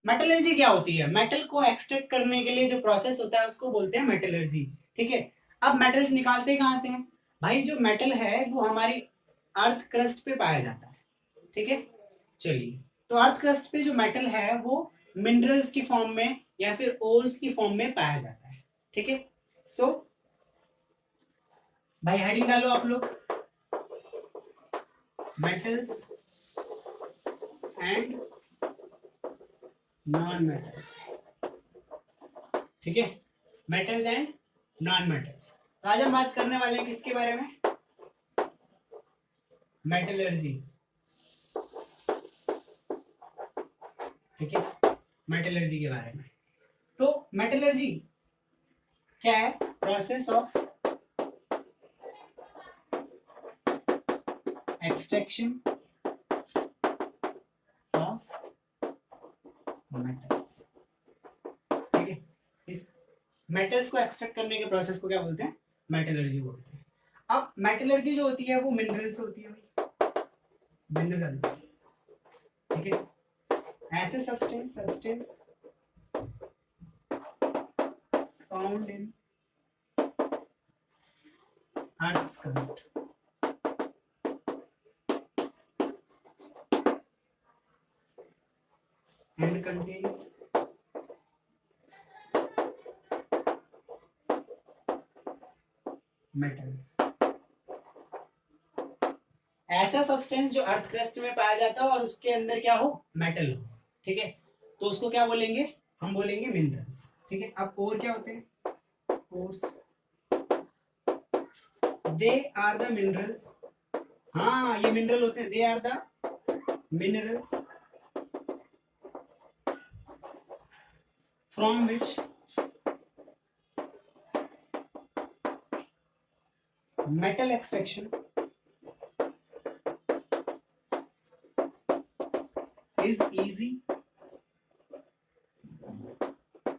Metallurgy क्या होती है? मेटल को एक्सट्रैक्ट करने के लिए जो प्रोसेस होता है उसको बोलते हैं मेटलर्जी। ठीक है, अब मेटल्स निकालते कहाँ से हैं भाई? जो मेटल है वो हमारी अर्थ क्रस्ट पे पाया जाता है। ठीक है, चलिए, तो अर्थ क्रस्ट पे जो मेटल है वो मिनरल्स की फॉर्म में या फिर ओर्स की फॉर्म में पाया जाता है। ठीक है, सो भाई हेडिंग डालो आप लोग, मेटल्स एंड नॉन मेटल्स। ठीक है, मेटल्स एंड नॉन मेटल्स। तो आज हम बात करने वाले हैं किसके बारे में? मेटलर्जी। ठीक है, मेटलर्जी के बारे में। तो मेटलर्जी क्या है? Process of extraction of metals. ठीक है, इस मेटल्स को एक्सट्रैक्ट करने के प्रोसेस को क्या बोलते हैं? मेटलर्जी बोलते हैं। अब मेटलर्जी जो होती है वो मिनरल्स होती है, मिनरल्स। ठीक है, ऐसे substance found in earth's crust and contains metals। ऐसा सब्सटेंस जो अर्थ क्रस्ट में पाया जाता हो और उसके अंदर क्या हो? मेटल हो। ठीक है, तो उसको क्या बोलेंगे? हम बोलेंगे मिनरल्स। ठीक है, अब और क्या होते हैं? Ores, they are the minerals. हाँ, ये मिनरल होते हैं, they are the minerals from which metal extraction is easy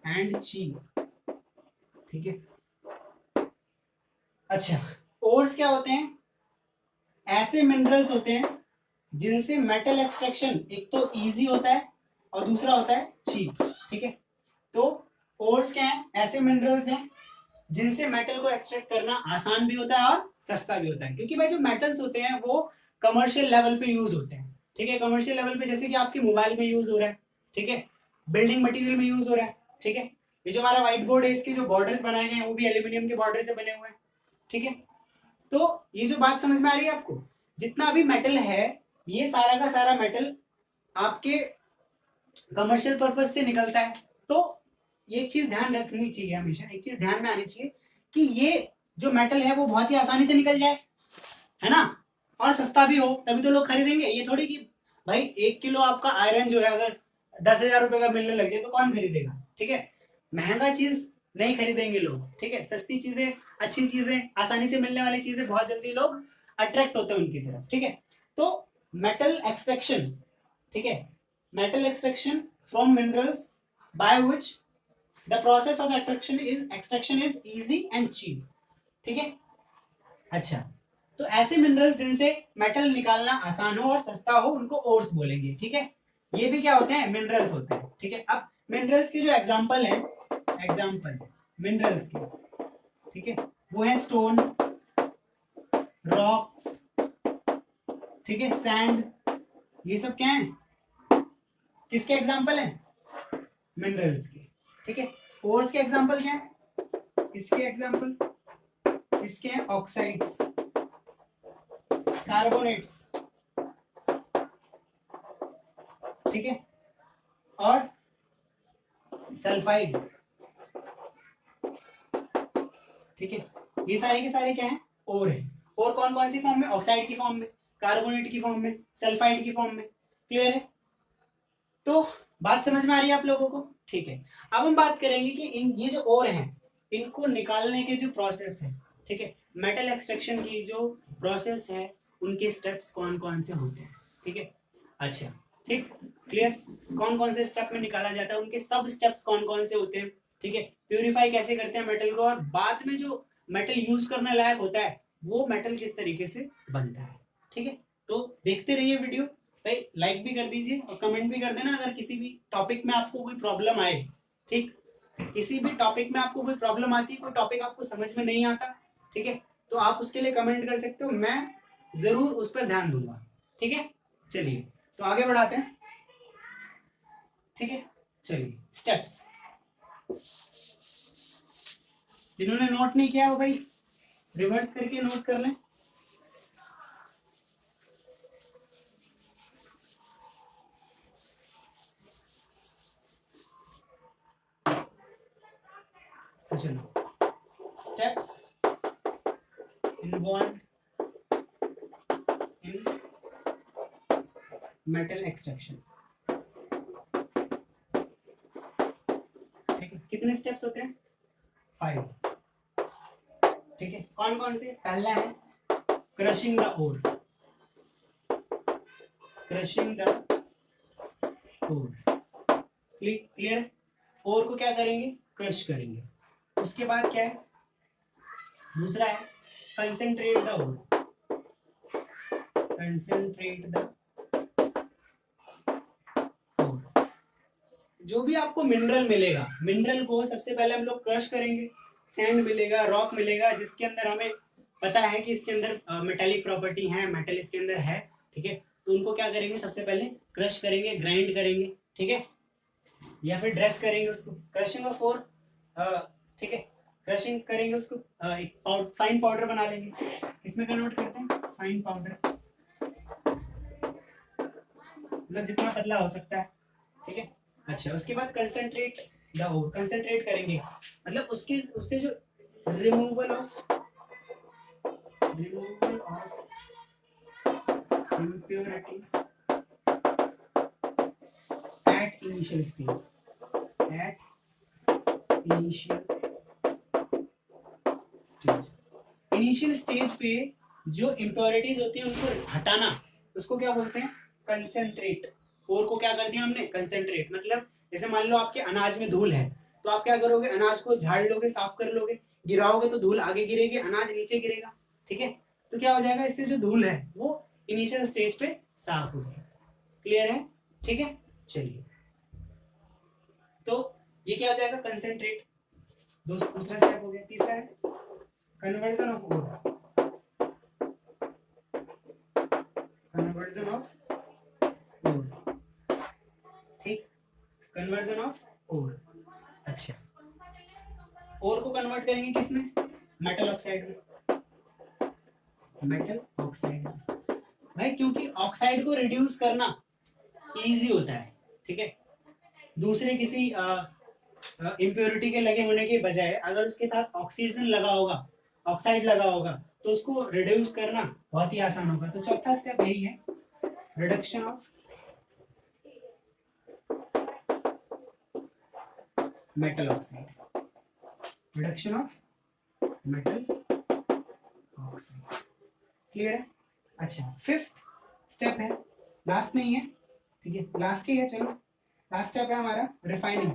and cheap। ठीक है, अच्छा, ओर्स क्या होते हैं? ऐसे मिनरल्स होते हैं जिनसे मेटल एक्सट्रैक्शन एक तो इजी होता है और दूसरा होता है चीप। ठीक है, तो ओर्स क्या है? ऐसे मिनरल्स हैं जिनसे मेटल को एक्सट्रैक्ट करना आसान भी होता है और सस्ता भी होता है, क्योंकि भाई जो मेटल्स होते हैं वो कमर्शियल लेवल पे यूज होते हैं। ठीक है, कमर्शियल लेवल पे जैसे कि आपके मोबाइल में यूज हो रहा है। ठीक है, बिल्डिंग मटेरियल में यूज हो रहा है। ठीक है, ये जो हमारा व्हाइट बोर्ड है इसके जो बॉर्डर्स बनाए गए हैं वो भी एल्यूमिनियम के बॉर्डर से बने हुए हैं। ठीक है, तो ये जो बात समझ में आ रही है आपको? जितना भी मेटल है ये सारा का सारा मेटल आपके कमर्शियल पर्पज से निकलता है। तो ये एक चीज ध्यान रखनी चाहिए, हमेशा एक चीज ध्यान में आनी चाहिए कि ये जो मेटल है वो बहुत ही आसानी से निकल जाए, है ना, और सस्ता भी हो, तभी तो लोग खरीदेंगे। ये थोड़ी कि भाई 1 किलो आपका आयरन जो है अगर 10,000 रुपए का मिलने लग जाए तो कौन खरीदेगा? ठीक है, महंगा चीज नहीं खरीदेंगे लोग। ठीक है, सस्ती चीजें, अच्छी चीजें, आसानी से मिलने वाली चीजें बहुत जल्दी लोग अट्रैक्ट होते हैं उनकी तरफ। ठीक है, तो मेटल एक्सट्रैक्शन, ठीक है, metal extraction from minerals by which the process of extraction is easy and cheap. ठीक है, अच्छा, तो ऐसे मिनरल्स जिनसे मेटल निकालना आसान हो और सस्ता हो उनको ओर्स बोलेंगे। ठीक है, ये भी क्या होते हैं? मिनरल्स होते हैं। ठीक है, अब मिनरल्स के जो एग्जांपल हैं, एग्जांपल मिनरल्स के, ठीक है, वो है स्टोन, रॉक्स, ठीक है, सैंड, ये सब क्या है? किसके एग्जांपल हैं? मिनरल्स के। ठीक है, ओर्स के एग्जांपल क्या है? इसके एग्जांपल, इसके हैं ऑक्साइड्स, कार्बोनेट्स, ठीक है, और सल्फाइड। ठीक है, ये सारे के सारे क्या हैं? ओर है। और कौन कौन सी फॉर्म में? ऑक्साइड की फॉर्म में, कार्बोनेट की फॉर्म में, सल्फाइड की फॉर्म में। क्लियर है? तो बात समझ में आ रही है आप लोगों को? ठीक है, अब हम बात करेंगे कि ये जो ओर हैं इनको निकालने के जो प्रोसेस है, ठीक है, मेटल एक्सट्रैक्शन की जो प्रोसेस है उनके स्टेप्स कौन कौन से होते हैं। ठीक है, अच्छा, ठीक, क्लियर, कौन कौन से स्टेप में निकाला जाता है, उनके सब स्टेप्स कौन कौन से होते हैं। ठीक है, प्यूरिफाई कैसे करते हैं मेटल को, और बाद में जो मेटल यूज करने लायक होता है वो मेटल किस तरीके से बनता है। ठीक है, तो देखते रहिए वीडियो, भाई लाइक भी कर दीजिए और कमेंट भी कर देना अगर किसी भी टॉपिक में आपको कोई प्रॉब्लम आए। ठीक, किसी भी टॉपिक में आपको कोई प्रॉब्लम आती है, कोई टॉपिक आपको समझ में नहीं आता, ठीक है, तो आप उसके लिए कमेंट कर सकते हो, मैं जरूर उस पर ध्यान दूंगा। ठीक है, चलिए तो आगे बढ़ाते हैं। ठीक है, चलिए स्टेप्स। जिन्होंने नोट नहीं किया हो भाई रिवर्स करके नोट कर लें। तो चलो, steps involve in metal extraction. ठीक है, कितने स्टेप्स होते हैं? 5। ठीक है, कौन कौन से? पहला है crushing the ore, crushing the ore. Clear है? ओर को क्या करेंगे? क्रश करेंगे। उसके बाद क्या है? दूसरा है concentrate the ore, concentrate the ore. जो भी आपको मिनरल मिलेगा, मिनरल को सबसे पहले हम लोग क्रश करेंगे। सैंड मिलेगा, रॉक मिलेगा, जिसके अंदर हमें पता है कि इसके अंदर मेटालिक प्रॉपर्टी है, मेटल इसके अंदर है। ठीक है, तो उनको क्या करेंगे? सबसे पहले क्रश करेंगे, ग्राइंड करेंगे। ठीक है, या फिर ड्रेस करेंगे उसको, क्रशिंग ऑफ ओर। ठीक है, क्रशिंग करेंगे उसको, एक फाइन पाउडर बना लेंगे। इसमें कन्वर्ट करते हैं फाइन पाउडर, मतलब जितना पतला हो सकता है। ठीक है, अच्छा उसके बाद कंसंट्रेट द ओर, कंसंट्रेट करेंगे मतलब उसके उससे जो removal of impurities at initial stage, at initial stage, initial stage पे जो इम्प्योरिटीज होती है उनको हटाना, उसको क्या बोलते हैं? कंसेंट्रेट। और को क्या कर दिया हमने? कंसेंट्रेट। मतलब जैसे मान लो आपके अनाज में धूल है, तो आप क्या करोगे? अनाज को झाड़ लोगे, साफ कर लोगे, गिराओगे तो धूल आगे गिरेगी, अनाज नीचे गिरेगा। ठीक है, तो क्या हो जाएगा? इससे जो धूल है वो इनिशियल स्टेज पे साफ हो जाएगा। क्लियर है? ठीक है, चलिए तो ये क्या हो जाएगा? कंसेंट्रेट। दूसरा स्टेप हो गया। तीसरा है conversion of ore, conversion of ore. ठीक, कन्वर्जन ऑफ ओर। अच्छा, ओर को कन्वर्ट करेंगे किसमें? मेटल ऑक्साइड में, मेटल ऑक्साइड में। भाई क्योंकि ऑक्साइड को रिड्यूस करना इजी होता है। ठीक है, दूसरे किसी इम्प्योरिटी के लगे होने के बजाय अगर उसके साथ ऑक्सीजन लगा होगा, ऑक्साइड लगा होगा, तो उसको रिड्यूस करना बहुत ही आसान होगा। तो चौथा स्टेप यही है, reduction of metal oxide, reduction of metal oxide. Clear है? अच्छा, फिफ्थ स्टेप है, लास्ट नहीं है। ठीक है, लास्ट ही है। चलो, लास्ट स्टेप है हमारा रिफाइनिंग,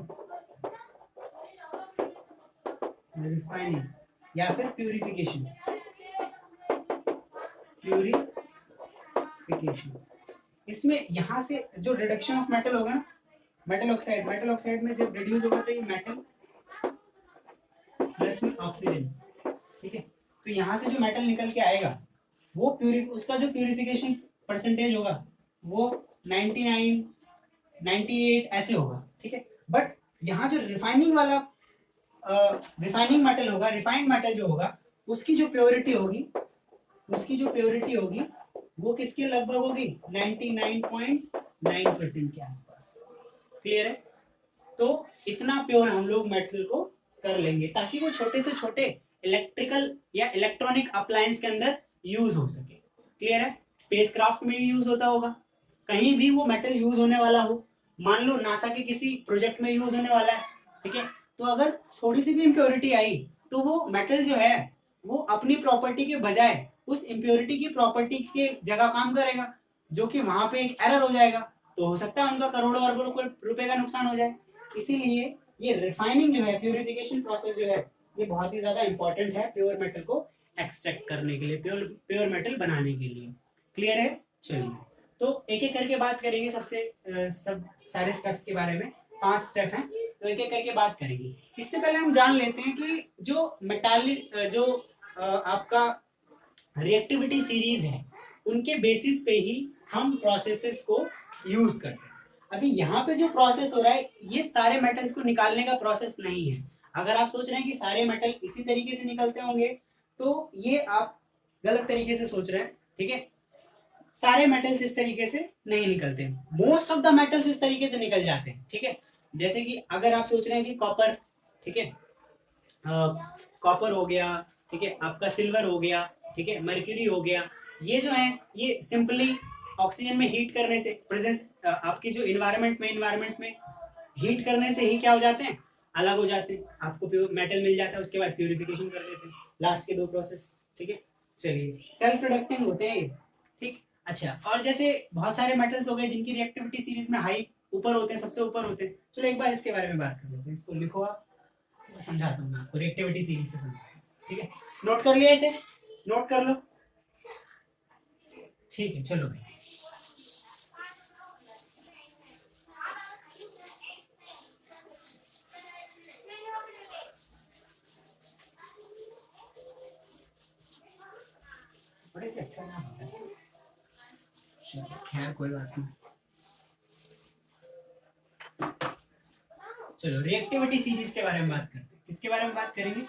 रिफाइनिंग या फिर प्यूरिफिकेशन, प्यूरिफिकेशन। इसमें यहां से जो रिडक्शन ऑफ मेटल होगा ना, मेटल ऑक्साइड, मेटल ऑक्साइड में जब रिड्यूस होगा तो ये मेटल प्लस में ऑक्सीजन। ठीक है, तो यहां से जो मेटल निकल के आएगा वो उसका जो प्यूरिफिकेशन परसेंटेज होगा वो 99, 98 ऐसे होगा। ठीक है, बट यहाँ जो रिफाइनिंग वाला रिफाइनिंग मेटल होगा, रिफाइंड मेटल जो होगा, उसकी जो प्योरिटी होगी, उसकी जो प्योरिटी होगी वो किसके लगभग होगी? 99.9% के आसपास। क्लियर है? तो इतना प्योर हम लोग मेटल को कर लेंगे ताकि वो छोटे से छोटे इलेक्ट्रिकल या इलेक्ट्रॉनिक अप्लायंस के अंदर यूज हो सके। क्लियर है? स्पेसक्राफ्ट में भी यूज होता होगा, कहीं भी वो मेटल यूज होने वाला हो, मान लो नासा के किसी प्रोजेक्ट में यूज होने वाला है। ठीक है, तो अगर थोड़ी सी भी इम्प्योरिटी आई तो वो मेटल जो है वो अपनी प्रॉपर्टी के बजाय उस इम्प्योरिटी की प्रॉपर्टी के जगह काम करेगा, जो कि वहां पे एक एरर हो जाएगा, तो हो सकता है उनका करोड़ों अरबों रुपए का नुकसान हो जाए। इसीलिए ये रिफाइनिंग जो है, प्यूरिफिकेशन प्रोसेस जो है, ये बहुत ही ज्यादा इंपॉर्टेंट है प्योर मेटल को एक्सट्रैक्ट करने के लिए, प्योर मेटल बनाने के लिए। क्लियर है? चलिए तो एक एक करके बात करेंगे सबसे सब सारे स्टेप्स के बारे में। 5 स्टेप हैं, तो एक एक करके बात करेंगे। इससे पहले हम जान लेते हैं कि जो मेटालिक जो आपका रिएक्टिविटी सीरीज है उनके बेसिस पे ही हम प्रोसेसेस को यूज करते हैं। अभी यहाँ पे जो प्रोसेस हो रहा है ये सारे मेटल्स को निकालने का प्रोसेस नहीं है। अगर आप सोच रहे हैं कि सारे मेटल इसी तरीके से निकलते होंगे तो ये आप गलत तरीके से सोच रहे हैं, ठीक है। सारे मेटल्स इस तरीके से नहीं निकलते, मोस्ट ऑफ द मेटल्स इस तरीके से निकल जाते हैं, ठीक है। जैसे कि अगर आप सोच रहे हैं कि कॉपर, ठीक है, कॉपर हो गया, ठीक है, आपका सिल्वर हो गया, ठीक है, मर्क्यूरी हो गया, ये जो है ये सिंपली ऑक्सीजन में हीट करने से प्रेजेंस आपकी जो इन्वायरमेंट में हीट करने से ही क्या हो जाते हैं, अलग हो जाते हैं, आपको मेटल मिल जाता है, उसके बाद प्यूरिफिकेशन कर देते हैं, लास्ट के 2 प्रोसेस, ठीक है। चलिए सेल्फ रिडक्टिंग होते हैं, ठीक। अच्छा, और जैसे बहुत सारे मेटल्स हो गए जिनकी रिएक्टिविटी सीरीज में हाई ऊपर होते हैं, सबसे ऊपर होते हैं। चलो एक बार इसके बारे में बात कर लेते हैं, इसको लिखो आप, समझाता हूँ मैं आपको, रिएक्टिविटी सीरीज से समझाता हूँ, ठीक है। नोट कर लिया, इसे नोट कर लो, ठीक है। चलो भाई, बड़े से अच्छा ना होता है, खैर कोई बात नहीं। चलो रिएक्टिविटी सीरीज के बारे में बात करते हैं। किसके बारे में बात करेंगे,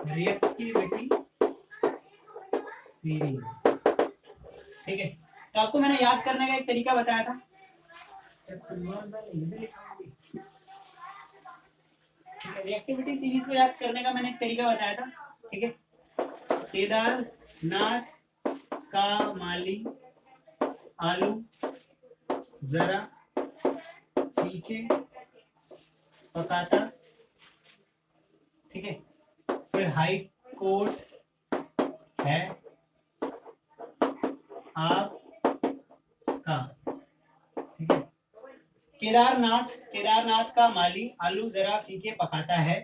रिएक्टिविटी सीरीज, ठीक है। तो आपको मैंने याद करने का एक तरीका बताया था, रिएक्टिविटी सीरीज को याद करने का मैंने एक तरीका बताया था, ठीक है। केदारनाथ का माली आलू जरा फीके पकाता, ठीक है। फिर हाई कोर्ट है आपका, ठीक है। केदारनाथ का माली आलू जरा फीके पकाता है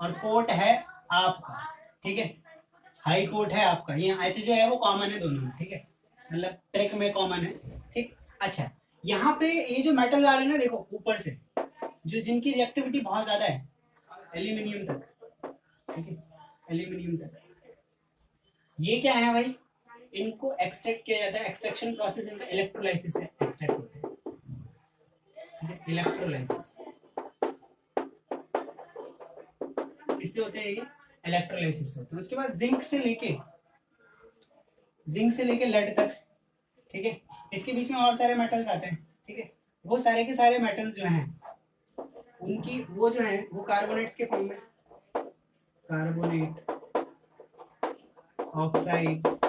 और कोर्ट है आपका, ठीक है। हाई कोर्ट है आपका, ये एच जो है वो कॉमन है दोनों में, ठीक है, मतलब ट्रिक में कॉमन है, ठीक। अच्छा, यहाँ पे ये जो मेटल आ रहे हैं ना, देखो ऊपर से जो जिनकी रिएक्टिविटी बहुत ज्यादा है, एल्यूमिनियम तक, ठीक है, एल्यूमिनियम तक, ये क्या है भाई, इनको एक्सट्रैक्ट किया जाता है, एक्सट्रैक्शन प्रोसेस इनका इलेक्ट्रोलाइसिस से एक्सट्रैक्ट होता है, इलेक्ट्रोलाइसिस किससे होते हैं, ये इलेक्ट्रोलाइसिस होते हैं। उसके बाद जिंक से लेके लेड तक, ठीक है, इसके बीच में और सारे मेटल्स आते हैं, ठीक है। वो सारे के सारे मेटल्स जो हैं उनकी वो जो है वो कार्बोनेट्स के फॉर्म में, कार्बोनेट ऑक्साइड्स,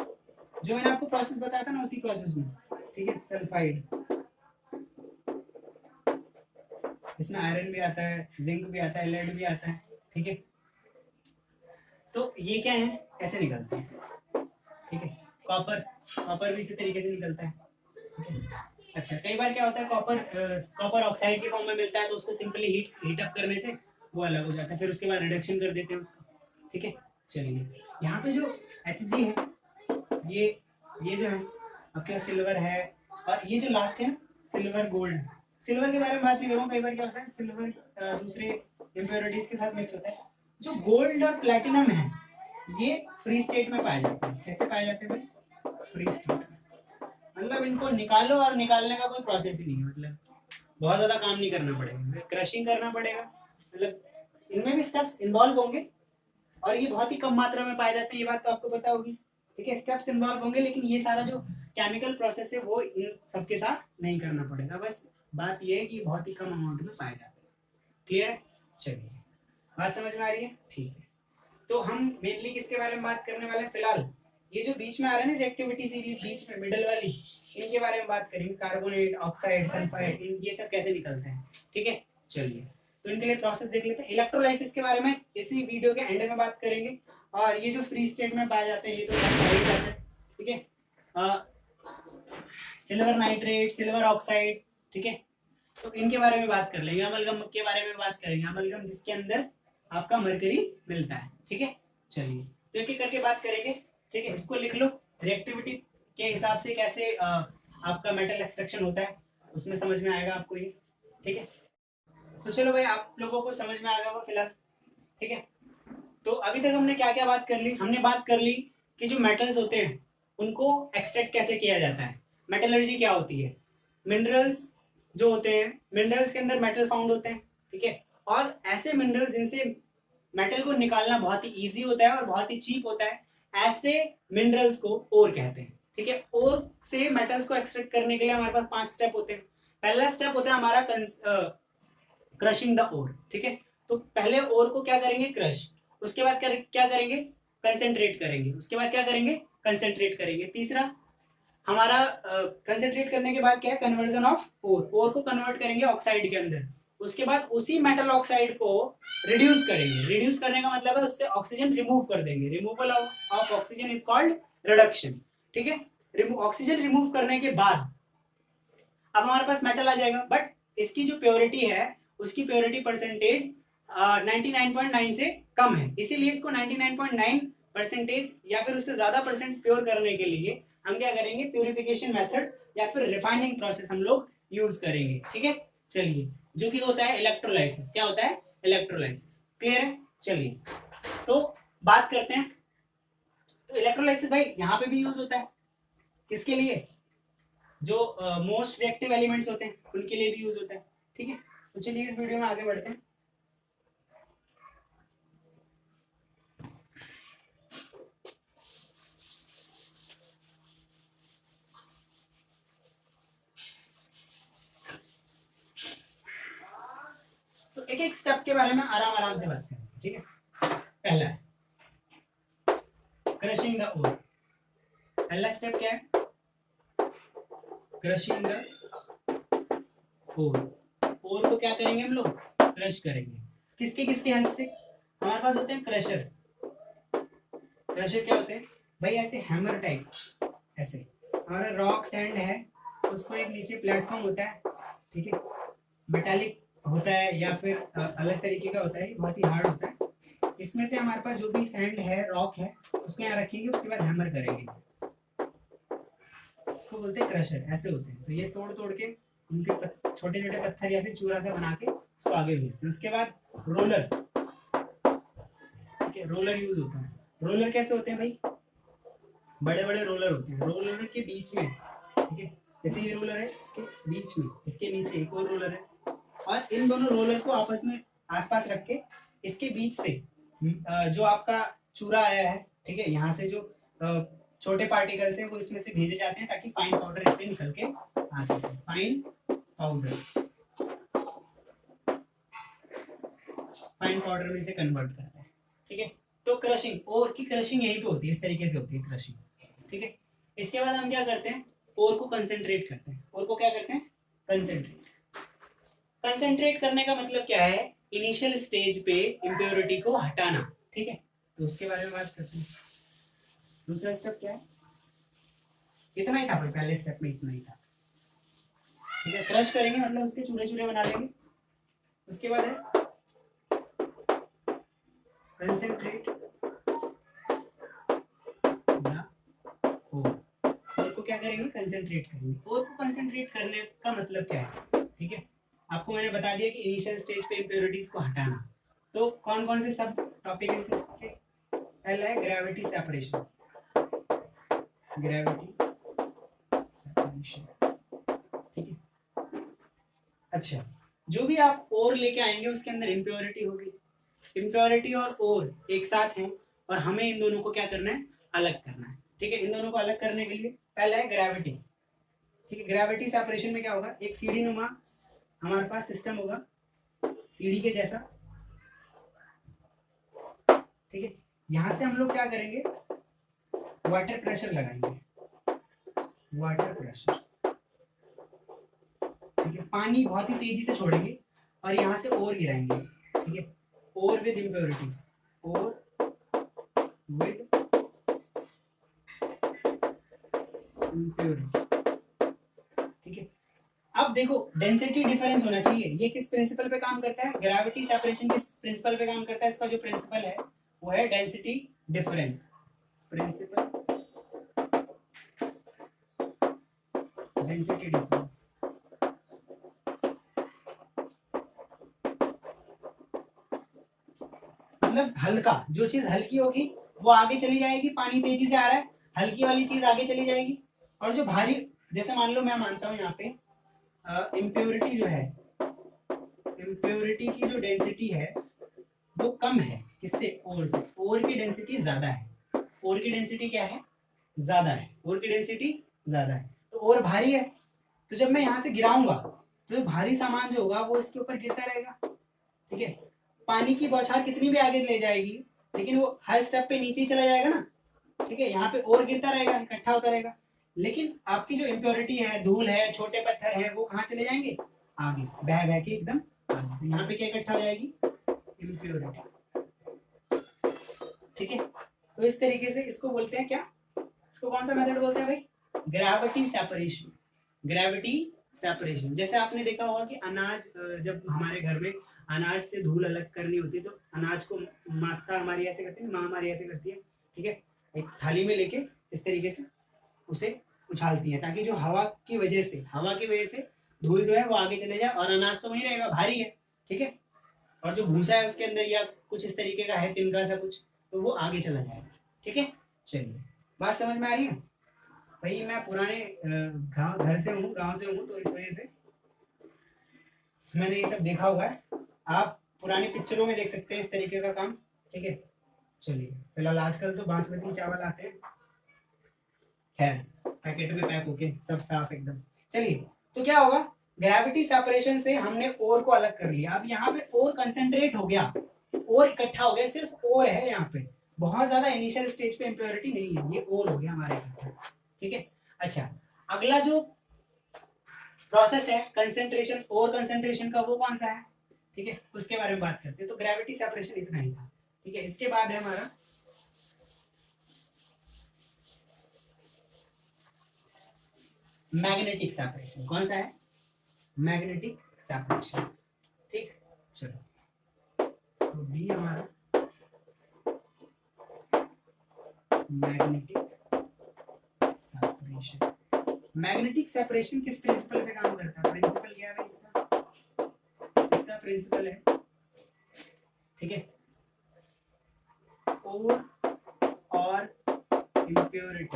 जो मैंने आपको प्रोसेस बताया था ना उसी प्रोसेस में, ठीक है। सल्फाइड, इसमें आयरन भी आता है, जिंक भी आता है, लेड भी आता है, ठीक है। तो ये क्या है, ऐसे निकलते हैं, ठीक है। कॉपर भी इसी तरीके से निकलता है, ठीक है। अच्छा, कई बार क्या होता है, कॉपर ऑक्साइड के फॉर्म में मिलता है तो उसको सिंपली हीट अप करने से वो अलग हो जाता है, फिर उसके बाद रिडक्शन कर देते हैं उसको, ठीक है। चलिए, यहाँ पे जो Hg है ये जो है आपके सिल्वर है, और ये जो लास्ट है सिल्वर गोल्ड, सिल्वर के बारे में बात नहीं करूँ, कई बार क्या होता है सिल्वर दूसरे इम्प्योरिटीज के साथ मिक्स होता है। जो गोल्ड और प्लेटिनम है ये फ्री स्टेट में पाए जाते हैं। कैसे पाए जाते हैं भाई, फ्री स्टेट में, मतलब इनको निकालो और निकालने का कोई प्रोसेस ही नहीं है, मतलब बहुत ज्यादा काम नहीं करना पड़ेगा, क्रशिंग करना पड़ेगा, मतलब इनमें भी स्टेप्स इन्वॉल्व होंगे और ये बहुत ही कम मात्रा में पाए जाते हैं, ये बात तो आपको पता होगी, ठीक है। स्टेप्स इन्वॉल्व होंगे लेकिन ये सारा जो केमिकल प्रोसेस है वो इन सबके साथ नहीं करना पड़ेगा, बस बात ये है कि बहुत ही कम अमाउंट में पाए जाते हैं। क्लियर है, चलिए बात समझ में आ रही है, ठीक है। तो हम मेनली किसके बारे में बात करने वाले हैं, फिलहाल ये जो बीच में आ रहा है ना रिएक्टिविटी सीरीज, बीच में मिडल वाली, इनके बारे में बात करेंगे, कार्बोनेट ऑक्साइड सल्फाइड, ये सब कैसे निकलते हैं, ठीक है। चलिए, तो इनके लिए प्रोसेस देख लेते हैं। इलेक्ट्रोलाइसिस के बारे में इसी वीडियो के एंड में बात करेंगे, और ये जो फ्री स्टेट में पाए जाते हैं ये तो पाए जाते हैं, ठीक है। सिल्वर नाइट्रेट, सिल्वर ऑक्साइड, ठीक है, तो इनके बारे में बात कर लेंगे। अमलगम के बारे में बात करेंगे, अमलगम जिसके अंदर आपका मरकरी मिलता है, ठीक है। चलिए, तो एक एक करके बात करेंगे, ठीक है। इसको लिख लो, रिएक्टिविटी के हिसाब से कैसे आपका मेटल एक्सट्रैक्शन होता है, उसमें समझ में आएगा आपको ये। ठीक है, तो चलो भाई आप लोगों को समझ में आ गया होगा फिलहाल। ठीक है, तो अभी तक हमने क्या क्या बात कर ली? हमने बात कर ली कि जो मेटल्स होते हैं उनको एक्सट्रैक्ट कैसे किया जाता है, मेटलर्जी क्या होती है, मिनरल्स जो होते हैं, मिनरल्स के अंदर मेटल फाउंड होते हैं। ठीक है, और ऐसे मिनरल जिनसे मेटल को निकालना बहुत ही ईजी होता है और बहुत ही चीप होता है, ऐसे मिनरल्स को ओर कहते हैं। ठीक है, ओर से मेटल्स को एक्सट्रैक्ट करने के लिए हमारे पास 5 स्टेप होते हैं। पहला स्टेप होता है हमारा क्रशिंग द ओर। ठीक है, तो पहले ओर को क्या करेंगे? क्रश। उसके बाद क्या करेंगे? कंसेंट्रेट करेंगे। उसके बाद क्या करेंगे? कंसेंट्रेट करेंगे। तीसरा हमारा कंसेंट्रेट करने के बाद क्या है? कन्वर्जन ऑफ ओर को कन्वर्ट करेंगे ऑक्साइड के अंदर। उसके बाद उसी मेटल ऑक्साइड को रिड्यूस करेंगे। रिड्यूस करने का मतलब है उससे ऑक्सीजन रिमूव कर देंगे। Removal of oxygen is called reduction. ठीक है, ऑक्सीजन रिमूव करने के बाद अब हमारे पास मेटल आ जाएगा, बट इसकी जो प्योरिटी है उसकी प्योरिटी परसेंटेज 99.9 से कम है, इसीलिए इसको 99.9% या फिर उससे ज्यादा परसेंट प्योर करने के लिए हम क्या करेंगे? प्यूरिफिकेशन मेथड या फिर रिफाइनिंग प्रोसेस हम लोग यूज करेंगे। ठीक है, चलिए, जो कि होता है इलेक्ट्रोलाइसिस। क्या होता है? इलेक्ट्रोलाइसिस। क्लियर है? चलिए, तो बात करते हैं। तो इलेक्ट्रोलाइसिस भाई यहाँ पे भी यूज होता है, किसके लिए? जो मोस्ट रिएक्टिव एलिमेंट्स होते हैं उनके लिए भी यूज होता है। ठीक है, तो चलिए इस वीडियो में आगे बढ़ते हैं। तो एक एक स्टेप के बारे में आराम आराम से बात करेंगे। ठीक है, पहला है क्रशिंग द ओर। पहला स्टेप क्या है? क्रशिंग द ओर। ओर को क्या करेंगे? हम लोग क्रश करेंगे। किसके किसके हेल्प से? हमारे पास होते हैं क्रशर। क्रशर क्या होते हैं भाई? ऐसे हैमर टाइप, ऐसे हमारा रॉक सैंड है, उसको एक नीचे प्लेटफॉर्म होता है। ठीक है, मेटालिक होता है या फिर अलग तरीके का होता है, बहुत ही हार्ड होता है। इसमें से हमारे पास जो भी सैंड है, रॉक है, उसको यहाँ रखेंगे, उसके बाद हैमर करेंगे इसे, उसको बोलते हैं क्रशर। ऐसे होते हैं, तो ये तोड़ तोड़ के उनके छोटे छोटे पत्थर या फिर चूरा से बना के उसको आगे भेजते हैं। उसके बाद रोलर। ठीक है, रोलर यूज होता है। रोलर कैसे होते हैं भाई? बड़े बड़े रोलर होते हैं, रोलर के बीच में। ठीक है, जैसे ये रोलर है, इसके बीच में, इसके नीचे एक और रोलर है, और इन दोनों रोलर को आपस में आसपास रख के इसके बीच से जो आपका चूरा आया है, ठीक है, यहाँ से जो छोटे पार्टिकल्स हैं वो इसमें से भेजे जाते हैं ताकि फाइन पाउडर इससे निकल के आ सके। फाइन पाउडर, फाइन पाउडर में इसे कन्वर्ट करता है। ठीक है, तो क्रशिंग, ओर की क्रशिंग यहीं पे होती है, इस तरीके से होती है क्रशिंग। ठीक है, इसके बाद हम क्या करते हैं? ओर को कंसेंट्रेट करते हैं। ओर को क्या करते हैं? कंसेंट्रेट। कंसेंट्रेट करने का मतलब क्या है? इनिशियल स्टेज पे इम्प्योरिटी को हटाना। ठीक है, तो उसके बारे में बात करते हैं। दूसरा स्टेप क्या है? इतना ही था भाई, पहले स्टेप में इतना ही था। ठीक है, क्रश करेंगे मतलब उसके चूरे चूरे बना लेंगे। उसके बाद है कंसेंट्रेट ओर को क्या करेंगे? कंसेंट्रेट करेंगे। ओर को कंसेंट्रेट करने का मतलब क्या है? ठीक है, आपको मैंने बता दिया कि इनिशियल स्टेज पे इम्प्योरिटीज को हटाना। तो कौन कौन से सब टॉपिक है इसके? पहला है ग्रेविटी सेपरेशन। Gravity separation. ठीक है, अच्छा, जो भी आप ओर लेके आएंगे उसके अंदर इम्प्योरिटी होगी। इम्प्योरिटी और ओर एक साथ हैं और हमें इन दोनों को क्या करना है? अलग करना है। ठीक है, इन दोनों को अलग करने के लिए पहला है ग्रेविटी। ठीक है, ग्रेविटी सेपरेशन में क्या होगा? एक सीढ़ी नुमा हमारे पास सिस्टम होगा, सीढ़ी के जैसा। ठीक है, यहां से हम लोग क्या करेंगे? वाटर प्रेशर लगाएंगे। वाटर प्रेशर, ठीक है, पानी बहुत ही तेजी से छोड़ेंगे और यहाँ से ओर गिराएंगे। ठीक है, ore with impurity, ore with impurity. ठीक है, अब देखो डेंसिटी डिफरेंस होना चाहिए। ये किस प्रिंसिपल पे काम करता है? ग्रेविटी सेपरेशन किस प्रिंसिपल पे काम करता है? इसका जो प्रिंसिपल है वो है density difference principle density difference. मतलब हल्का, जो चीज हल्की होगी वो आगे चली जाएगी, पानी तेजी से आ रहा है, हल्की वाली चीज आगे चली जाएगी। और जो भारी, जैसे मान लो मैं मानता हूँ यहाँ पे इम्प्योरिटी जो है, इम्प्योरिटी की जो डेंसिटी है वो कम है, किससे? ओर से। ओर की डेंसिटी ज्यादा है। ओर की डेंसिटी क्या है? ज्यादा है। ओर की डेंसिटी ज्यादा है, तो ओर भारी है। तो जब मैं यहाँ से गिराऊंगा तो जो भारी सामान जो होगा वो इसके ऊपर गिरता रहेगा, ठीक है। पानी की बौछार कितनी भी आगे ले जाएगी, लेकिन वो हर स्टेप पे नीचे ही चला जाएगा ना, ठीक है। यहाँ पे और गिरता रहेगा, इकट्ठा होता रहेगा। लेकिन आपकी जो इम्प्योरिटी है, धूल है, छोटे पत्थर है, वो कहाँ चले जाएंगे? आगे, बह बह के एकदम आगे। तो यहाँ पे क्या इकट्ठा हो जाएगी? इम्प्योरिटी, ठीक है। तो इस तरीके से इसको बोलते हैं क्या? इसको कौन सा मेथड बोलते हैं भाई? Gravity separation. Gravity separation. जैसे आपने देखा होगा कि अनाज, जब हमारे घर में अनाज से धूल अलग करनी होती है तो अनाज को माता हमारी ऐसे करती है, माँ हमारी ऐसे करती है, ठीक है। एक थाली में लेके इस तरीके से उसे उछालती है, ताकि जो हवा की वजह से धूल जो है वो आगे चले जाए, और अनाज तो वहीं रहेगा, भारी है, ठीक है। और जो भूसा है उसके अंदर या कुछ इस तरीके का है, तिनका सा कुछ, तो वो आगे चला जाएगा, ठीक है। चलिए, बात समझ में आ रही है भाई? मैं पुराने घर से हूँ, गांव से हूँ, तो इस वजह से मैंने ये सब देखा हुआ है। आप पुरानी पिक्चरों में देख सकते हैं इस तरीके का काम, ठीक है। चलिए, फिलहाल आजकल तो बासमती चावल आते हैं, खैर पैकेट में पैक होके सब साफ एकदम। चलिए, तो क्या होगा? ग्रेविटी सेपरेशन से हमने ओर को अलग कर लिया। अब यहाँ पे ओर कंसेंट्रेट हो गया, ओर इकट्ठा हो गया, सिर्फ ओर है यहाँ पे, बहुत ज्यादा इनिशियल स्टेज पे इम्प्योरिटी नहीं है, ये ओर हो गया हमारे इकट्ठा, ठीक है। अच्छा, अगला जो प्रोसेस है कंसेंट्रेशन, ओर कंसेंट्रेशन का, वो कौन सा है? ठीक है, उसके बारे में बात करते हैं। तो ग्रेविटी सेपरेशन इतना ही था, ठीक है। इसके बाद है हमारा मैग्नेटिक सेपरेशन। कौन सा है? मैग्नेटिक सेपरेशन, ठीक। चलो, तो बी हमारा मैग्नेटिक सेपरेशन। मैग्नेटिक सेपरेशन किस प्रिंसिपल पे काम करता है? प्रिंसिपल क्या है इसका? इसका प्रिंसिपल है, ठीक है, ओर और impurity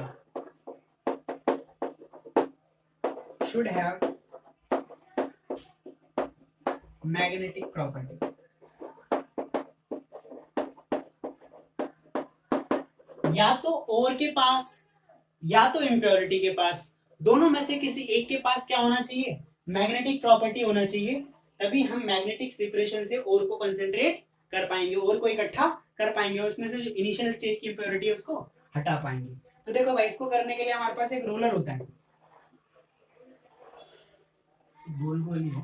should have magnetic property. या तो ओर के पास या तो इम्प्योरिटी के पास, दोनों में से किसी एक के पास क्या होना चाहिए? मैग्नेटिक प्रॉपर्टी होना चाहिए। तभी हम मैग्नेटिक सेपरेशन से ओर को कंसेंट्रेट कर पाएंगे, ओर को इकट्ठा कर पाएंगे, और उसमें से जो इनिशियल स्टेज की इम्प्योरिटी है उसको हटा पाएंगे। तो देखो भाई, इसको करने के लिए हमारे पास एक रोलर होता है, गोल गोल ही है,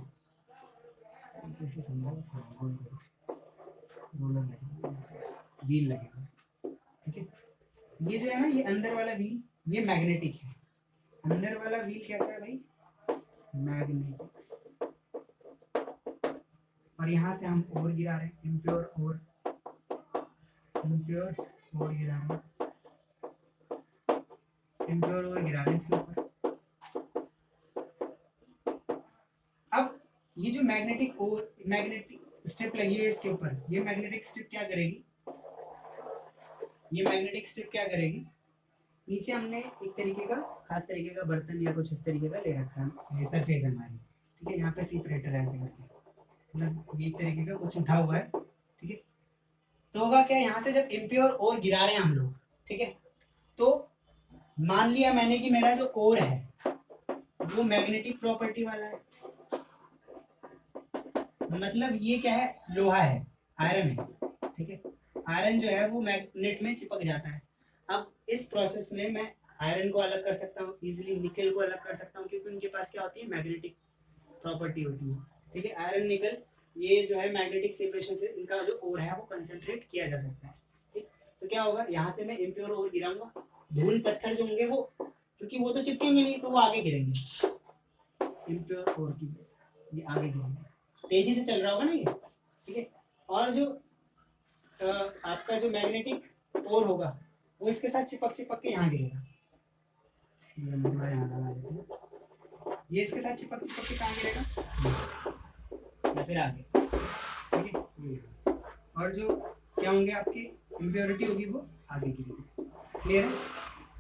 इस तरीके से समझो, गोल गोल रोलर लगेगा, व्हील लगेगा, ठीक है। ये जो है ना, ये अंदर वाला व्हील, ये मैग्नेटिक है। अंदर वाला व्हील कैसा है भाई? मैग्नेटिक। और यहाँ से हम ओर गिरा रहे हैं, इम्प्योर ओर गिरा रहे हैं, इम्प्योर ओर गिरा रहे हैं इसके ऊपर। अब ये जो मैग्नेटिक स्ट्रिप लगी है इसके ऊपर, ये मैग्नेटिक स्ट्रिप क्या करेगी? नीचे हमने एक तरीके का, खास तरीके का बर्तन या कुछ इस तरीके का ले रखा है, ये सरफेस है हमारी, ठीक है। यहाँ पे सेपरेटर ऐसे करके, मतलब ये एक तरीके का कुछ उठा हुआ है, ठीक है। तो होगा क्या, यहाँ से जब इम्प्योर ओर गिरा रहे हैं हम लोग, ठीक है, तो मान लिया मैंने कि मेरा जो ओर है वो मैग्नेटिक प्रॉपर्टी वाला है, मतलब ये क्या है? लोहा है, आयरन है, ठीक है। आयरन जो है वो मैग्नेट में चिपक जाता है। अब इस प्रोसेस में मैं आयरन को अलग कर सकता हूँ इजीली, निकल को अलग कर सकता हूँ, क्योंकि उनके पास क्या होती है? मैग्नेटिक प्रॉपर्टी होती है, ठीक है। आयरन, निकल, ये जो है मैग्नेटिक सेपरेशन से इनका जो ओर है वो कंसेंट्रेट किया जा सकता है, ठीक। तो क्या होगा, यहाँ से मैं इम्प्योर ओर गिराऊंगा, धूल पत्थर जो होंगे वो, क्योंकि वो तो चिपकेंगे नहीं, तो वो आगे गिरेंगे, इम्प्योर ओर की वजह से ये आगे गिरेंगे, तेजी से चल रहा होगा ना ये, ठीक है। और जो आपका जो मैग्नेटिक ओर होगा वो इसके साथ चिपक के यहाँ गिरेगा। ये इसके साथ चिपक चिपक के कहाँ गिरेगा या फिर आगे, ठीक है। और जो क्या होंगे आपकी इम्प्योरिटी होगी वो आगे गिरेगी। क्लियर है,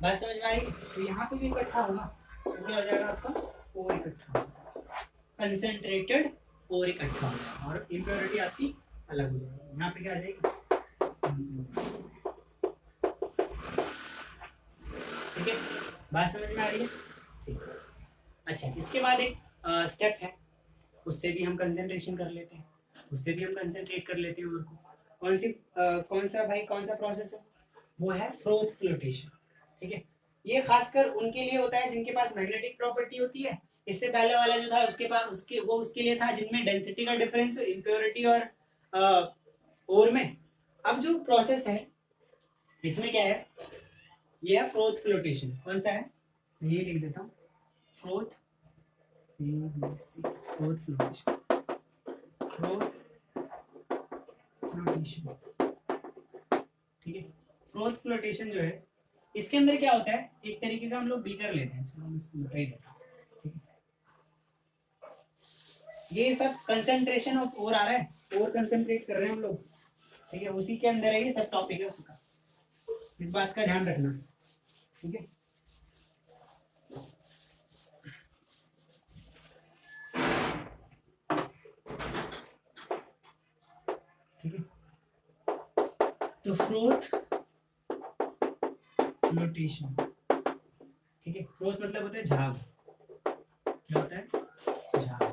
बात समझ में आई। तो यहाँ पे जो इकट्ठा होगा वो क्या हो जाएगा आपका, और इकट्ठा हो जाएगा, कंसेंट्रेटेड और इकट्ठा हो जाएगा, और इम्प्योरिटी आपकी अलग हो जाएगी। यहाँ पे क्या आ जाएगी, ठीक है, बात समझ में आ रही है, ठीक है। अच्छा, इसके बाद एक स्टेप है, उससे भी हम कंसेंट्रेशन कर लेते हैं, उससे भी हम कंसेंट्रेट कर लेते हैं। और कौन सा प्रोसेस है, वो है फ्रोथ फ्लोटेशन, ठीक है। ये खासकर उनके लिए होता है जिनके पास मैग्नेटिक प्रॉपर्टी होती है। इससे पहले वाला जो था उसके लिए था जिनमें डेंसिटी का डिफरेंस इम्प्योरिटी और में। अब जो प्रोसेस है इसमें क्या है, ये है फ्रोथ फ्लोटेशन। कौन सा है, ये लिख देता हूँ, फ्रोथ फ्लोटेशन, ठीक है। फ्रोथ फ्लोटेशन जो है, इसके अंदर क्या होता है, एक तरीके का हम लोग बीकर लेते हैं, चलो हम इसको बता ही देता हूँ, ठीक है। ये सब कंसेंट्रेशन ऑफ ओर आ रहा है, ओर कंसेंट्रेट कर रहे हैं हम लोग, ठीक है, उसी के अंदर है ये सब टॉपिक है उसका, इस बात का ध्यान रखना, ठीक है। ठीक है, तो फ्रोथ फ्लोटेशन, ठीक है। फ्रोथ मतलब होता है झाग, क्या होता है, झाग।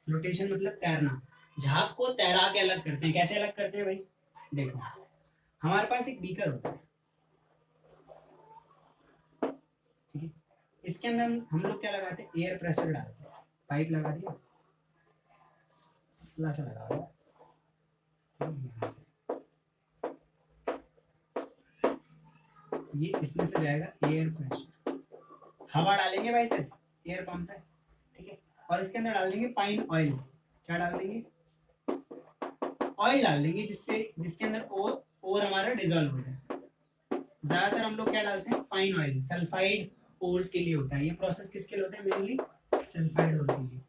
फ्लोटेशन मतलब तैरना, झाग को तैरा के अलग करते हैं। कैसे अलग करते हैं भाई, देखो हमारे पास एक बीकर होता है, ठीक है। इसके अंदर हम लोग क्या लगाते हैं, एयर प्रेशर डालते हैं, पाइप लगा दिया, पतला सा लगा हुआ, यहाँ से ये इसमें से जाएगा एयर प्रेशर, हवा डालेंगे भाई सर, एयर पंप है, ठीक है। और इसके अंदर डाल देंगे पाइन ऑयल, क्या डाल देंगे, ऑयल डाल देंगे, जिसके अंदर और हमारा डिजोल्व हो जाए। ज्यादातर हम लोग क्या डालते हैं, पाइन ऑयल, सल्फाइड ओर्स के लिए होता है ये प्रोसेस। किसके लिए होता है, मेनली सल्फाइड ओर के लिए,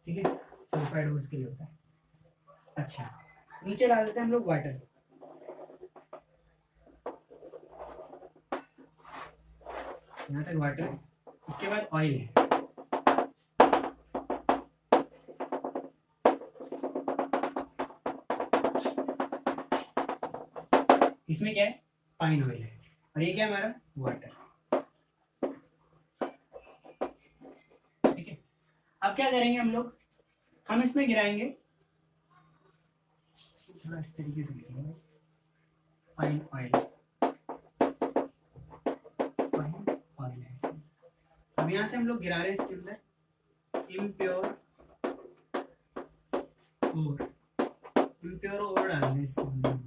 ठीक है, सल्फाइड ओर्स के लिए होता है। अच्छा, नीचे डाल देते हैं हम लोग वाटर, यहाँ तक वाटर है। इसके बाद ऑयल है, इसमें क्या है, पाइन ऑयल है, और ये क्या है हमारा वाटर, ठीक है। अब क्या करेंगे हम लोग, हम इसमें गिराएंगे, थोड़ा इस तरीके से लिखेंगे, पाइन ऑयल, पाइन ऑयल है इसमें। अब यहाँ से हम लोग गिरा रहे हैं इसके अंदर इम्प्योर ओर डाल रहे हैं इसके अंदर,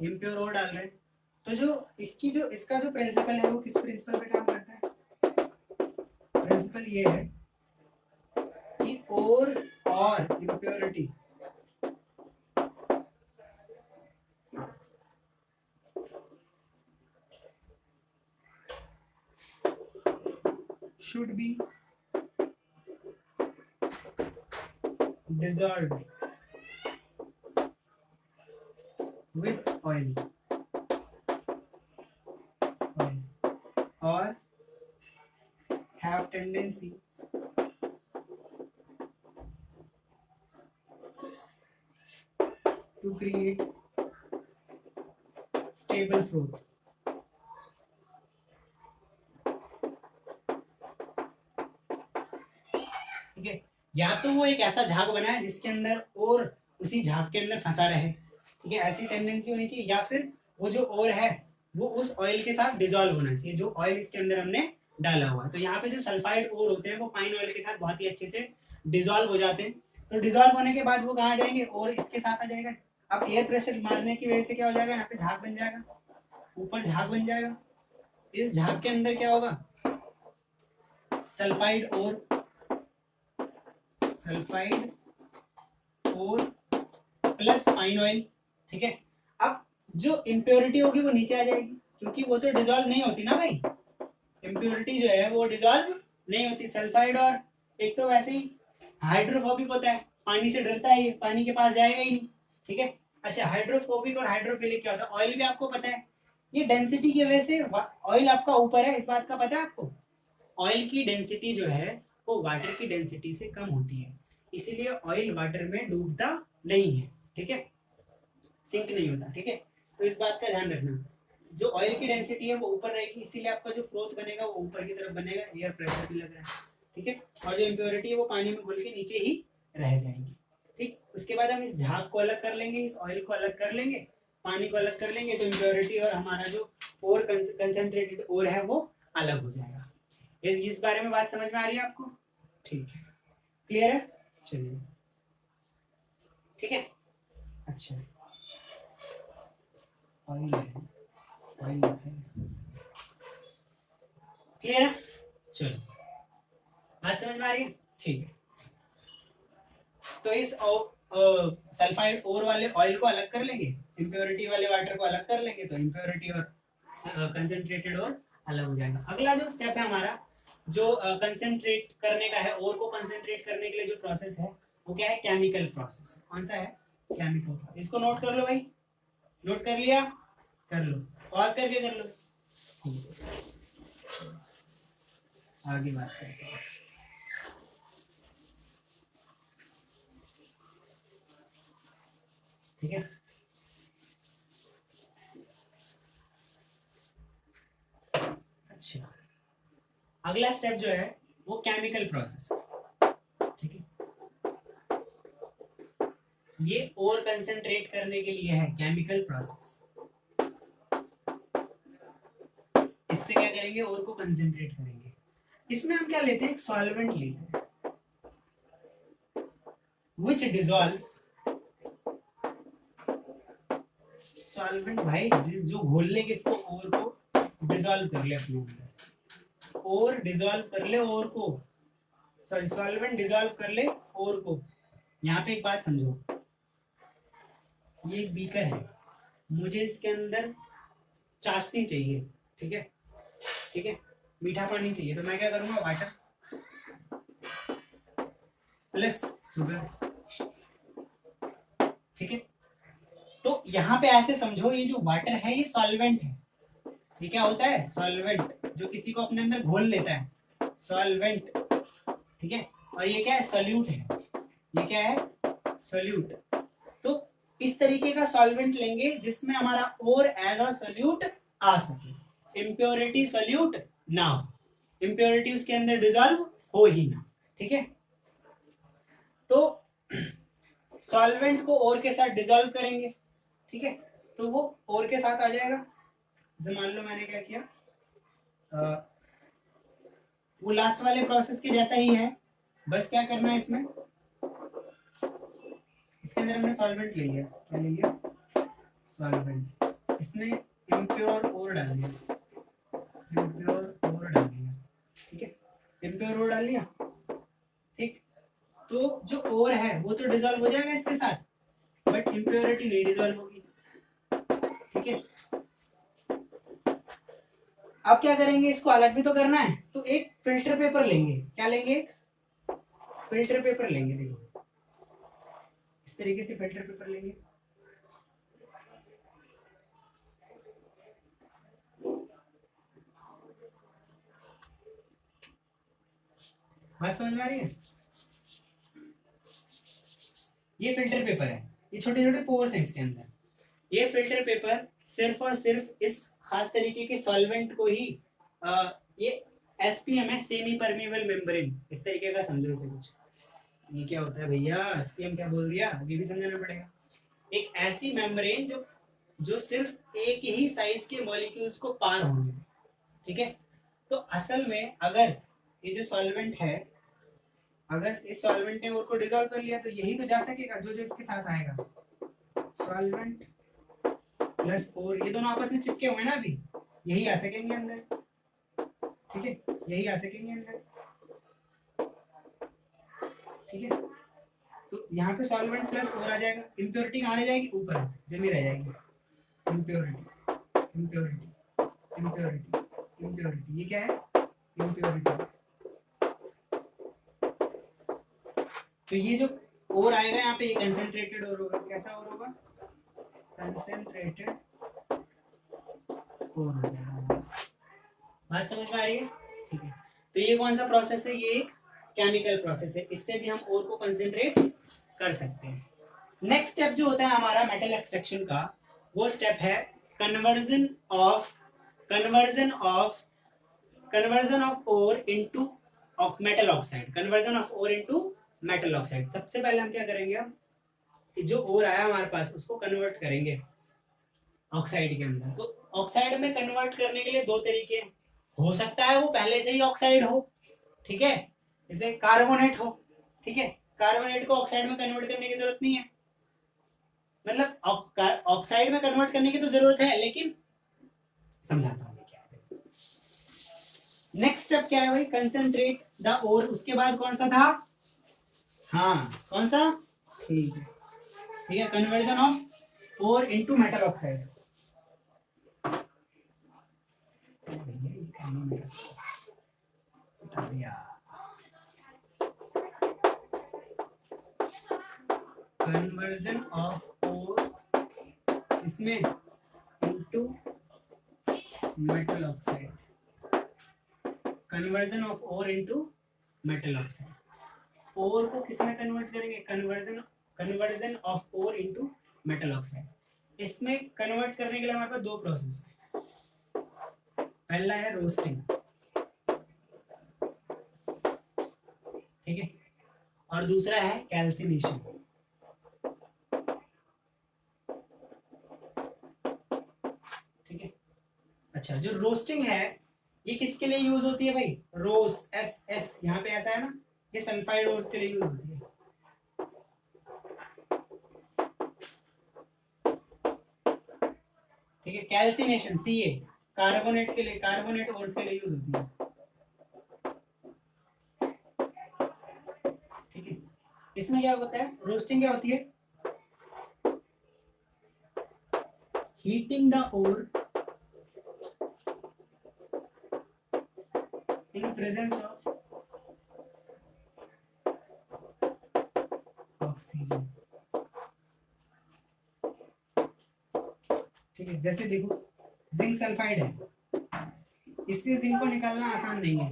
इम्प्योर ओर डाल रहे हैं। तो इसका जो प्रिंसिपल है वो किस प्रिंसिपल पे काम करता है, प्रिंसिपल ये है कि ओर और impurity should be dissolved with oil or have tendency to create stable froth. ठीक है, या तो वो एक ऐसा झाग बनाए जिसके अंदर और उसी झाग के अंदर फंसा रहे, ठीक है, ऐसी टेंडेंसी होनी चाहिए, या फिर वो जो और है वो उस ऑयल के साथ डिसॉल्व होना चाहिए, जो ऑयल इसके अंदर हमने डाला हुआ है। तो यहाँ पे जो सल्फाइड ओर होते हैं वो पाइन ऑयल के साथ बहुत ही अच्छे से डिसॉल्व हो जाते हैं। तो डिसॉल्व होने के बाद वो कहाँ जाएंगे, और इसके साथ आ जाएगा। अब एयर प्रेशर मारने की वजह से क्या हो जाएगा, यहाँ पे झाग बन जाएगा, ऊपर झाग बन जाएगा। इस झाग के अंदर क्या होगा, सल्फाइड और प्लस पाइन ऑयल, ठीक है। अब जो इम्प्योरिटी होगी वो नीचे आ जाएगी, क्योंकि वो तो डिजोल्व नहीं होती ना भाई, इम्प्योरिटी जो है वो डिजोल्व नहीं होती। सल्फाइड और एक तो वैसे ही हाइड्रोफोबिक होता है, पानी से डरता है, ये पानी के पास जाएगा ही नहीं, ठीक है। अच्छा, हाइड्रोफोबिक और हाइड्रोफिलिक क्या होता है? ऑयल भी आपको पता है, ये डेंसिटी की वजह से ऑयल आपका ऊपर है, इस बात का पता है आपको? ऑयल की डेंसिटी जो है वो वाटर की डेंसिटी से कम होती है, इसीलिए ऑयल वाटर में डूबता नहीं है, ठीक है, सिंक नहीं होता, ठीक है। तो इस बात का ध्यान रखना, जो ऑयल की डेंसिटी है वो ऊपर रहेगी, इसीलिए आपका जो फ्लोथ बनेगा वो ऊपर की तरफ बनेगा, एयर प्रेशर भी लग रहा है, ठीक है। और जो इम्प्योरिटी है वो पानी में घुल के नीचे ही रह जाएंगी, ठीक। उसके बाद हम इस झाग को अलग कर लेंगे, इस ऑयल को अलग कर लेंगे, पानी को अलग कर लेंगे, तो इम्प्योरिटी और हमारा जो ओर कंसेंट्रेटेड ओर है वो अलग हो जाएगा। इस बारे में बात समझ में आ रही है आपको? ठीक है, क्लियर है? चलिए, ठीक है। अच्छा, ऑयल है, ऑयल है, क्लियर है? चलो, बात समझ में आ रही है? ठीक है। तो इस सल्फाइड ओर वाले ऑयल को अलग कर लेंगे, इम्प्योरिटी वाले वाटर को अलग कर लेंगे, तो इम्प्योरिटी और कंसेंट्रेटेड और अलग हो जाएगा। अगला जो स्टेप है हमारा, जो कंसेंट्रेट करने का है, ओर को कंसेंट्रेट करने के लिए जो प्रोसेस है वो क्या है? Chemical process. कौन सा है? केमिकल। इसको नोट कर लो भाई, नोट कर लिया? कर लो, पॉज करके कर लो, आगे बात करते हैं। ठीक है, अच्छा, अगला स्टेप जो है वो केमिकल प्रोसेस, ठीक है। ये और कंसंट्रेट करने के लिए है केमिकल प्रोसेस। इससे क्या करेंगे? और को कंसंट्रेट करेंगे। इसमें हम क्या लेते हैं? एक सॉल्वेंट लेते हैं which dissolves, सॉल्वेंट भाई जो घोल लेंगे इसको, और को डिसॉल्व कर ले अपने अंदर, और डिसॉल्व कर ले और को, सॉरी सॉल्वेंट डिसॉल्व कर ले और को। यहाँ पे एक बात समझो, ये एक बीकर है, मुझे इसके अंदर चाशनी चाहिए, ठीक है, ठीक है, मीठा पानी चाहिए, तो मैं क्या करूंगा? वाटर प्लस शुगर, ठीक है। तो यहाँ पे ऐसे समझो, ये जो वाटर है ये सॉल्वेंट है, ये क्या होता है? सॉल्वेंट, जो किसी को अपने अंदर घोल लेता है, सॉल्वेंट, ठीक है। और ये क्या है? सॉल्यूट है, ये क्या है? सॉल्यूट। तो इस तरीके का सॉल्वेंट लेंगे जिसमें हमारा और एज अ सॉल्यूट आ सके, इम्प्योरिटी सॉल्यूट ना हो, इम्प्योरिटी उसके अंदर डिसॉल्व हो ही ना, ठीक है। तो सॉल्वेंट को और के साथ डिसॉल्व करेंगे, ठीक है, तो वो और के साथ आ जाएगा। जैसे मान लो मैंने क्या किया, वो लास्ट वाले प्रोसेस के जैसा ही है, बस क्या करना है इसमें, इसके अंदर हमने सॉल्वेंट ले लिया, क्या ले लिया? सॉल्वेंट। इसमें इम्प्योर और डाल दिया, इम्प्योर और डाल दिया, ठीक है, इम्प्योर और डाल लिया, ठीक। तो जो और है वो तो डिसॉल्व हो जाएगा इसके साथ, बट इम्प्योरिटी नहीं डिसॉल्व होगी, ठीक है। अब क्या करेंगे? इसको अलग भी तो करना है, तो एक फिल्टर पेपर लेंगे। क्या लेंगे? फिल्टर पेपर लेंगे। देखो इस तरीके से फिल्टर पेपर लेंगे, बात समझ में आ रही है? ये फिल्टर पेपर है, ये छोटे छोटे पोर्स हैं इसके अंदर। ये फिल्टर पेपर सिर्फ और सिर्फ इस खास तरीके के सॉल्वेंट को ही ये एसपीएम है, सेमी परमेबल मेम्ब्रेन, इस तरीके का समझो इसे कुछ। ये क्या होता है भैया? एसपीएम क्या बोल दिया? ये भी समझाना पड़ेगा। एक ऐसी मेम्ब्रेन जो सिर्फ एक ही साइज के मॉलिक्यूल्स को पार होंगे, ठीक है। तो असल में अगर ये जो सॉल्वेंट है, अगर इस सॉल्वेंट ने और को डिसॉल्व कर लिया तो यही तो जा सकेगा जो जो इसके साथ आएगा, सॉल्वेंट प्लस और, ये दोनों आपस में चिपके हुए ना अभी, यही आ सकेंगे अंदर, ठीक है, यही आ सकेंगे अंदर, ठीक है। तो यहाँ पे सॉल्वेंट प्लस और आ जाएगा, इम्प्योरिटी कहाँ रह जाएगी? ऊपर जमी रह जाएगी, इम्प्योरिटी, इम्प्योरिटी, इम्प्योरिटी, इम्प्योरिटी, ये क्या है? इम्प्योरिटी। तो ये जो और आएगा यहाँ पे, ये कंसेंट्रेटेड और होगा। कैसा और होगा? कंसेंट्रेटेड और हो जाएगा। बात समझ में आ रही है? ठीक है। तो ये कौन सा प्रोसेस है? ये एक केमिकल प्रोसेस है। इससे भी हम और को कंसेंट्रेट कर सकते हैं। नेक्स्ट स्टेप जो होता है हमारा मेटल एक्सट्रैक्शन का, वो स्टेप है conversion of ore into metal oxide. Conversion of ore into metal oxide. सबसे पहले हम क्या करेंगे? हम जो ओर आया हमारे पास उसको कन्वर्ट करेंगे ऑक्साइड के अंदर। तो ऑक्साइड में कन्वर्ट करने के लिए दो तरीके हैं। हो सकता है वो पहले से ही ऑक्साइड हो, ठीक है, जैसे कार्बोनेट हो, ठीक है। कार्बोनेट को ऑक्साइड में कन्वर्ट करने की जरूरत नहीं है, मतलब ऑक्साइड में कन्वर्ट करने की तो जरूरत है, लेकिन समझाता हूँ क्या है। नेक्स्ट स्टेप क्या है भाई? Concentrate the ore. उसके बाद कौन सा था? हाँ, कौन सा? ठीक है, ठीक है, conversion of ore into metal oxide. Conversion of ore इसमें into metal oxide. Conversion of ore into metal oxide. Ore को किस में कन्वर्ट करेंगे? Conversion of ore into metal oxide. इसमें कन्वर्ट करने के लिए हमारे पास दो प्रोसेस है। पहला है रोस्टिंग, ठीक है, और दूसरा है कैल्सिनेशन। ठीक है। अच्छा, जो रोस्टिंग है ये किसके लिए यूज होती है भाई? रोस, एस एस यहाँ पे ऐसा है ना, ये सल्फाइड ओर्स के लिए यूज होती है। ठीक है। कैल्सिनेशन, सी ए, कार्बोनेट के लिए, कार्बोनेट ओर्स के लिए यूज होती है। ठीक है। इसमें क्या होता है? रोस्टिंग क्या होती है? Heating the ore in presence of oxygen। ठीक है। जैसे देखो, जिंक सल्फाइड है, इससे जिंक को निकालना आसान नहीं है,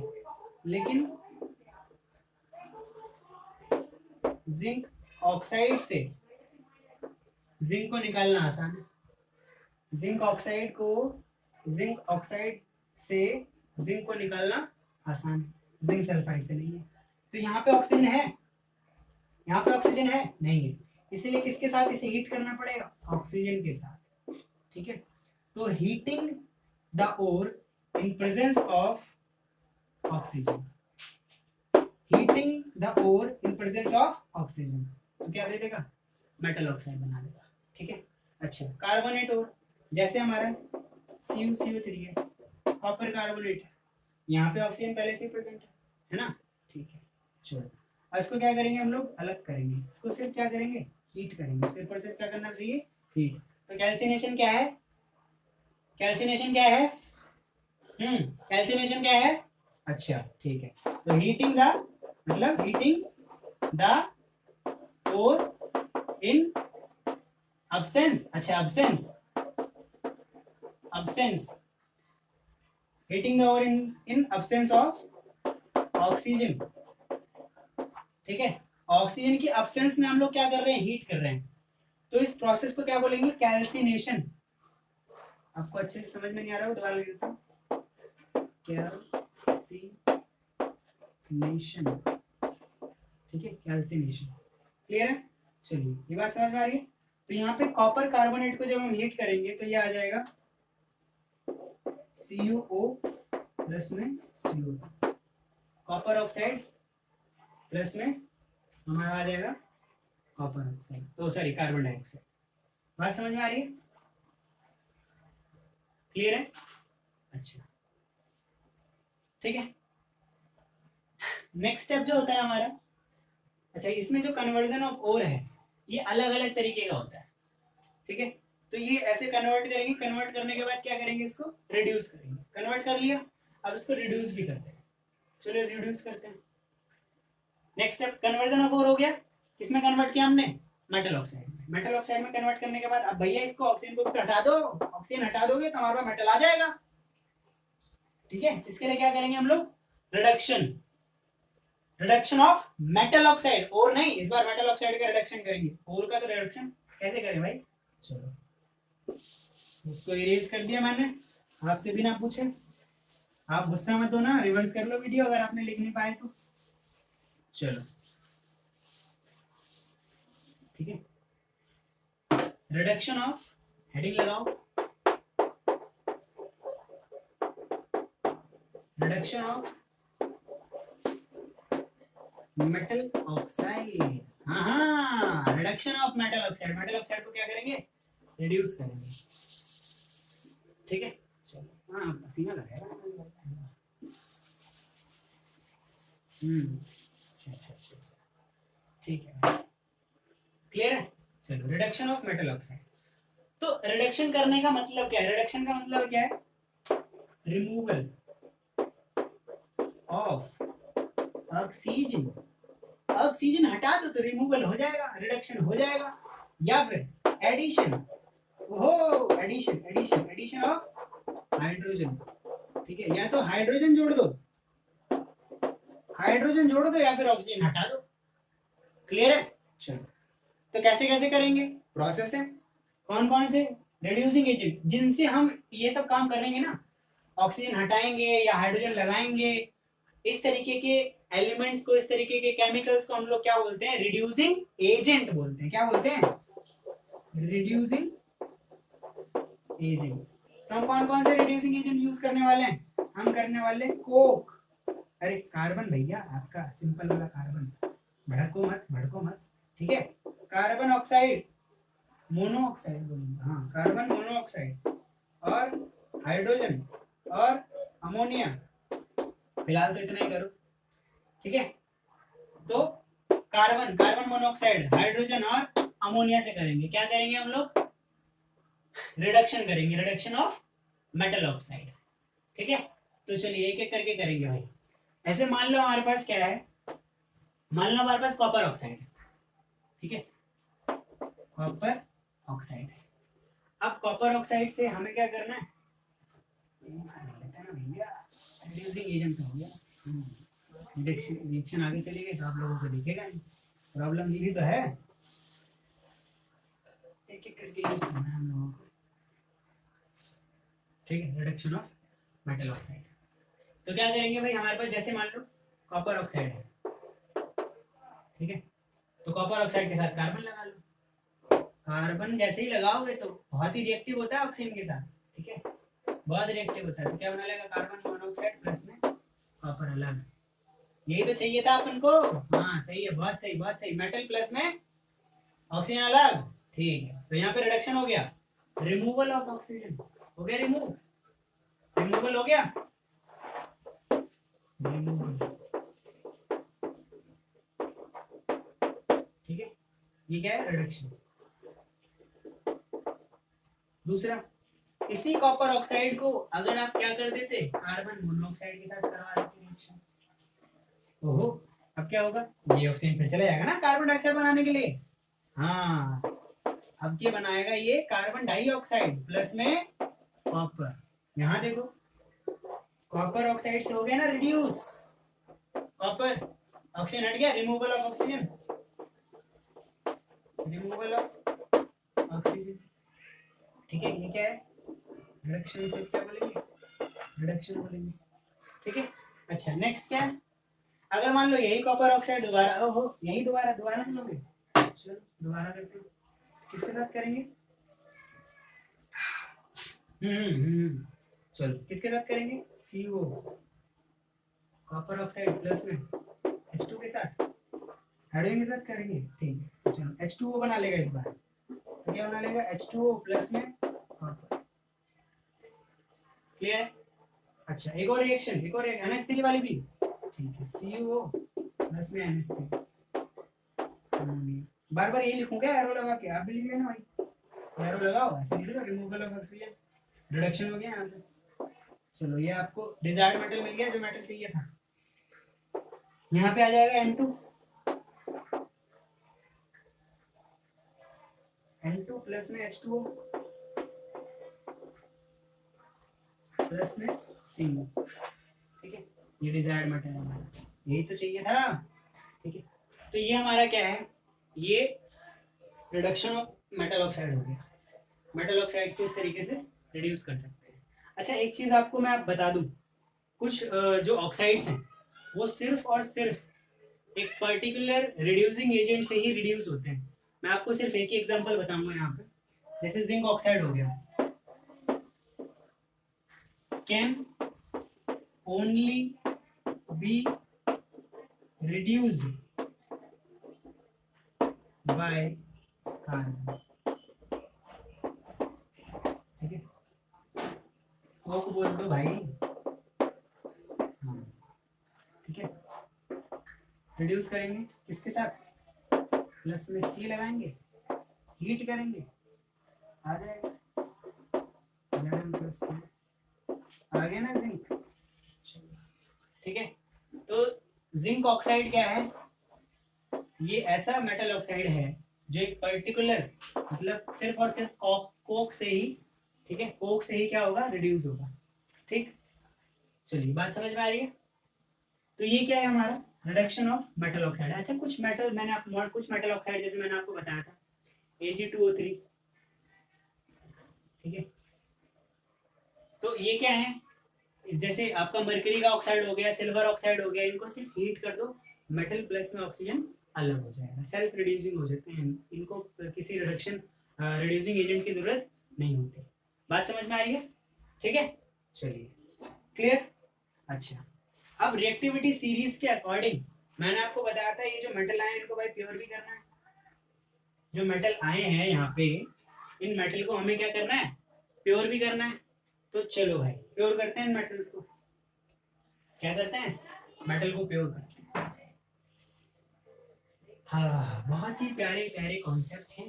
लेकिन जिंक ऑक्साइड से जिंक को निकालना आसान है। जिंक ऑक्साइड से जिंक को निकालना आसान है, जिंक सल्फाइड से नहीं है। तो यहाँ पे ऑक्सीजन है, यहाँ पे ऑक्सीजन है नहीं है, इसीलिए किसके साथ इसे हीट करना पड़ेगा? ऑक्सीजन के साथ। ठीक है। तो heating the ore in presence of oxygen, heating the ore in presence of oxygen, तो क्या दे देगा? मेटल ऑक्साइड बना देगा। ठीक है। अच्छा, कार्बोनेट ओर, जैसे हमारा CuCO3 है, कॉपर कार्बोनेट है, यहाँ पे ऑक्सीजन पहले से प्रेजेंट है ना। ठीक है, चलो अब इसको क्या करेंगे? हम लोग अलग करेंगे इसको, सिर्फ क्या करेंगे? हीट करेंगे। सिर्फ और सिर्फ क्या करना चाहिए? हीट। तो कैल्सिनेशन क्या है? कैल्सिनेशन क्या है? कैल्सिनेशन क्या है? अच्छा, ठीक है। तो हीटिंग द, मतलब heating the ore in absence, अच्छा absence, heating the ore in absence of oxygen. ठीक है। ऑक्सीजन की absence में हम लोग क्या कर रहे हैं? हीट कर रहे हैं। तो इस प्रोसेस को क्या बोलेंगे? कैल्सिनेशन। आपको अच्छे से समझ में नहीं आ रहा हो, दोबारा लिख देता हूँ। कैल्सिनेशन, ठीक है, कैल्सिनेशन। क्लियर है? चलिए, ये बात समझ में आ रही है? तो यहाँ पे कॉपर कार्बोनेट को जब हम हीट करेंगे तो ये आ जाएगा CuO प्लस में CO2, कॉपर ऑक्साइड प्लस में हमारा आ जाएगा कॉपर ऑक्साइड, तो सॉरी कार्बन डाइऑक्साइड। बात समझ में आ रही है? क्लियर है? अच्छा, ठीक है। नेक्स्ट स्टेप जो होता है हमारा, अच्छा, इसमें जो कन्वर्जन ऑफ ओर है ये अलग अलग तरीके का होता है। ठीक है। तो तो ये ऐसे कन्वर्ट करेंगे, कन्वर्ट करने के बाद क्या करेंगे, इसको रिड्यूस करेंगे। कन्वर्ट कर लिया, अब इसको रिड्यूस भी करते हैं। चलो रिड्यूस करते हैं। Next step conversion of ore हो गया। किसमें कन्वर्ट किया हमने, मेटल ऑक्साइड में। मेटल ऑक्साइड में कन्वर्ट करने के बाद अब भैया इसको ऑक्सीजन को तो हटा दो, ऑक्सीजन हटा दोगे तो हमारे पास मेटल आ जाएगा। ठीक है, इसके लिए क्या करेंगे हम लोग, reduction, reduction of metal oxide. और नहीं, इस बार मेटल ऑक्साइड का रिडक्शन करेंगे, और का तो रिडक्शन कैसे करें भाई। चलो उसको इरेज कर दिया मैंने आपसे बिना पूछे। आप गुस्सा मत हो ना, रिवर्स कर लो वीडियो अगर आपने लिख नहीं पाए तो। चलो ठीक है, रिडक्शन ऑफ, हेडिंग लगाओ, रिडक्शन ऑफ मेटल ऑक्साइड। हाँ, reduction of metal oxide. Metal oxide को क्या करेंगे, रिड्यूस करेंगे। ठीक है, चलो हाँ पसीना लगेगा। अच्छा ठीक है, क्लियर है। चलो रिडक्शन ऑफ मेटल ऑक्साइड। तो रिडक्शन करने का मतलब क्या है, रिडक्शन का मतलब क्या है, रिमूवल ऑफ ऑक्सीजन। ऑक्सीजन हटा दो तो रिमूवल हो जाएगा, रिडक्शन हो जाएगा। या फिर एडिशन, ओहो addition, addition addition of hydrogen. ठीक है, या तो हाइड्रोजन जोड़ दो, हाइड्रोजन जोड़ दो, या फिर ऑक्सीजन हटा दो। क्लियर है। चलो तो कैसे कैसे करेंगे, प्रोसेस है। कौन कौन से, रिड्यूसिंग एजेंट जिनसे हम ये सब काम करेंगे ना, ऑक्सीजन हटाएंगे या हाइड्रोजन लगाएंगे, इस तरीके के एलिमेंट्स को, इस तरीके के केमिकल्स को हम लोग क्या बोलते हैं, रिड्यूसिंग एजेंट बोलते हैं। क्या बोलते हैं, रिड्यूसिंग एजेंट। तो हम कौन कौन से रिड्यूसिंग एजेंट यूज करने वाले हैं, हम करने वाले कोक, अरे कार्बन भैया आपका सिंपल वाला कार्बन, भड़को मत भड़को मत। ठीक है, कार्बन ऑक्साइड, मोनोऑक्साइड बोलेंगे, हाँ कार्बन मोनोऑक्साइड, और हाइड्रोजन और अमोनिया। फिलहाल तो इतना ही करो। ठीक है, तो कार्बन, कार्बन मोनोऑक्साइड, हाइड्रोजन और अमोनिया से करेंगे, क्या करेंगे हम लोग, रिडक्शन करेंगे, रिडक्शन ऑफ मेटल ऑक्साइड। ठीक है, तो चलिए एक एक करके करेंगे भाई। ऐसे मान लो हमारे पास क्या है, मान लो हमारे पास कॉपर ऑक्साइड है। ठीक है, कॉपर ऑक्साइड है। अब कॉपर ऑक्साइड से हमें क्या करना है, रिड्यूसिंग एजेंट हो गया। रिएक्शन आगे चली गई तो आप लोगों को दिखेगा नहीं, प्रॉब्लम ये भी तो है। एक एक करके यूज करना है हम लोगों को। ठीक है, रिडक्शन ऑफ मेटल ऑक्साइड। तो क्या करेंगे भाई, हमारे पास जैसे मान लो कॉपर ऑक्साइड है। ठीक है, तो कॉपर ऑक्साइड के साथ कार्बन लगा लो। कार्बन जैसे ही लगाओगे तो बहुत ही रिएक्टिव होता है ऑक्सीजन के साथ। ठीक है, बहुत रिएक्टिव होता है। तो क्या बना लेगा, कार्बन मोनोऑक्साइड प्लस में कॉपर अलग। यही तो चाहिए था अपन को। हाँ सही है, बहुत सही बहुत सही। मेटल प्लस में ऑक्सीजन अलग। ठीक है, तो यहाँ पे रिडक्शन हो गया, रिमूवल ऑफ ऑक्सीजन हो गया, रिमूवल हो गया, रिमूवल। ठीक है, ये क्या है, रिडक्शन। दूसरा, इसी कॉपर ऑक्साइड को अगर आप क्या कर देते, कार्बन मोनोऑक्साइड के साथ करवा देते रिएक्शन, ओहो अब क्या होगा, ये ऑक्सीजन फिर चला जाएगा ना कार्बन डाइऑक्साइड बनाने के लिए। हाँ, अब ये बनाएगा ये कार्बन डाइऑक्साइड प्लस में कॉपर। यहाँ देखो कॉपर ऑक्साइड से हो गया ना रिड्यूस, कॉपर ऑक्सीजन हट गया, removal of oxygen, removal of oxygen. ठीक है, ये क्या है, रिडक्शन से क्या बोलेंगे, रिडक्शन बोलेंगे। ठीक है, अच्छा नेक्स्ट क्या है, अगर मान लो यही कॉपर ऑक्साइड दोबारा, ओहो यही दोबारा दोबारा से लोगे, चलो दोबारा करते हैं। किसके साथ करेंगे, चलो किसके साथ करेंगे, CO कॉपर ऑक्साइड प्लस में H2 के साथ, हाइड्रोजन के साथ करेंगे। ठीक है, चलो H2O बना लेगा इस बार। तो क्या बना लेगा, H2O प्लस में कॉपर। क्लियर है। अच्छा एक और रिएक्शन, एक और NH3 वाली भी। ठीक है, CO प्लस में NH3। बार बार यही लिखूं क्या एरो लगा के, आप भी लिख लेना भाई। एरो लगाओ, ऐसे लिख लो रिमूवल ऑफ ऑक्सीजन, रिडक्शन हो गया यहाँ पे। चलो ये आपको डिजायर्ड मेटल मिल गया जो मेटल चाहिए था। यहाँ पे आ जाएगा N2, N2 प्लस में H2O प्लस में CO, ठीक है। ये डिजायर्ड मेटल है हमारा, यही तो चाहिए था, ठीक है। तो ये हमारा क्या है, ये रिडक्शन ऑफ मेटल ऑक्साइड हो गया। मेटल ऑक्साइड को इस तरीके से रिड्यूस कर सकते हैं। अच्छा एक चीज आपको मैं बता दूं, कुछ जो ऑक्साइड्स हैं वो सिर्फ और सिर्फ एक पर्टिकुलर रिड्यूसिंग एजेंट से ही रिड्यूस होते हैं। मैं आपको सिर्फ एक ही एग्जांपल बताऊंगा यहाँ पे, जैसे जिंक ऑक्साइड हो गया, can only be reduced by carbon, ठीक है। कोक बोल दो भाई, ठीक है। रिड्यूस करेंगे किसके साथ, प्लस में सी लगाएंगे, हीट करेंगे, आ जाएगा प्लस सी, आ गया ना जिंक, ठीक है। तो जिंक ऑक्साइड क्या है, ये ऐसा मेटल ऑक्साइड है जो एक पर्टिकुलर मतलब सिर्फ और सिर्फ कोक से ही, ठीक है, कोक से ही क्या होगा, रिड्यूस होगा, ठीक। चलिए बात समझ में आ रही है। तो ये क्या है हमारा रिडक्शन ऑफ मेटल ऑक्साइड। अच्छा कुछ मेटल मैंने आपको कुछ मेटल ऑक्साइड जैसे मैंने आपको बताया था Ag2O3, ठीक है। तो ये क्या है, जैसे आपका मरकरी का ऑक्साइड हो गया, सिल्वर ऑक्साइड हो गया, इनको सिर्फ हीट कर दो, मेटल प्लस में ऑक्सीजन अलग हो जाएगा, सेल्फ रिड्यूसिंग हो जाते हैं, इनको किसी रिडक्शन रिड्यूसिंग एजेंट की जरूरत नहीं होती। बात समझ में आ रही है, ठीक है। चलिए क्लियर। अच्छा अब रिएक्टिविटी सीरीज के अकॉर्डिंग मैंने आपको बताया था ये जो मेटल आए इनको भाई प्योर भी करना है। जो मेटल आए हैं यहाँ पे, इन मेटल को हमें क्या करना है, प्योर भी करना है। तो चलो भाई प्योर करते हैं मेटल्स को, क्या करते हैं, मेटल को प्योर करते हैं। हाँ बहुत ही प्यारे प्यारे कॉन्सेप्ट हैं,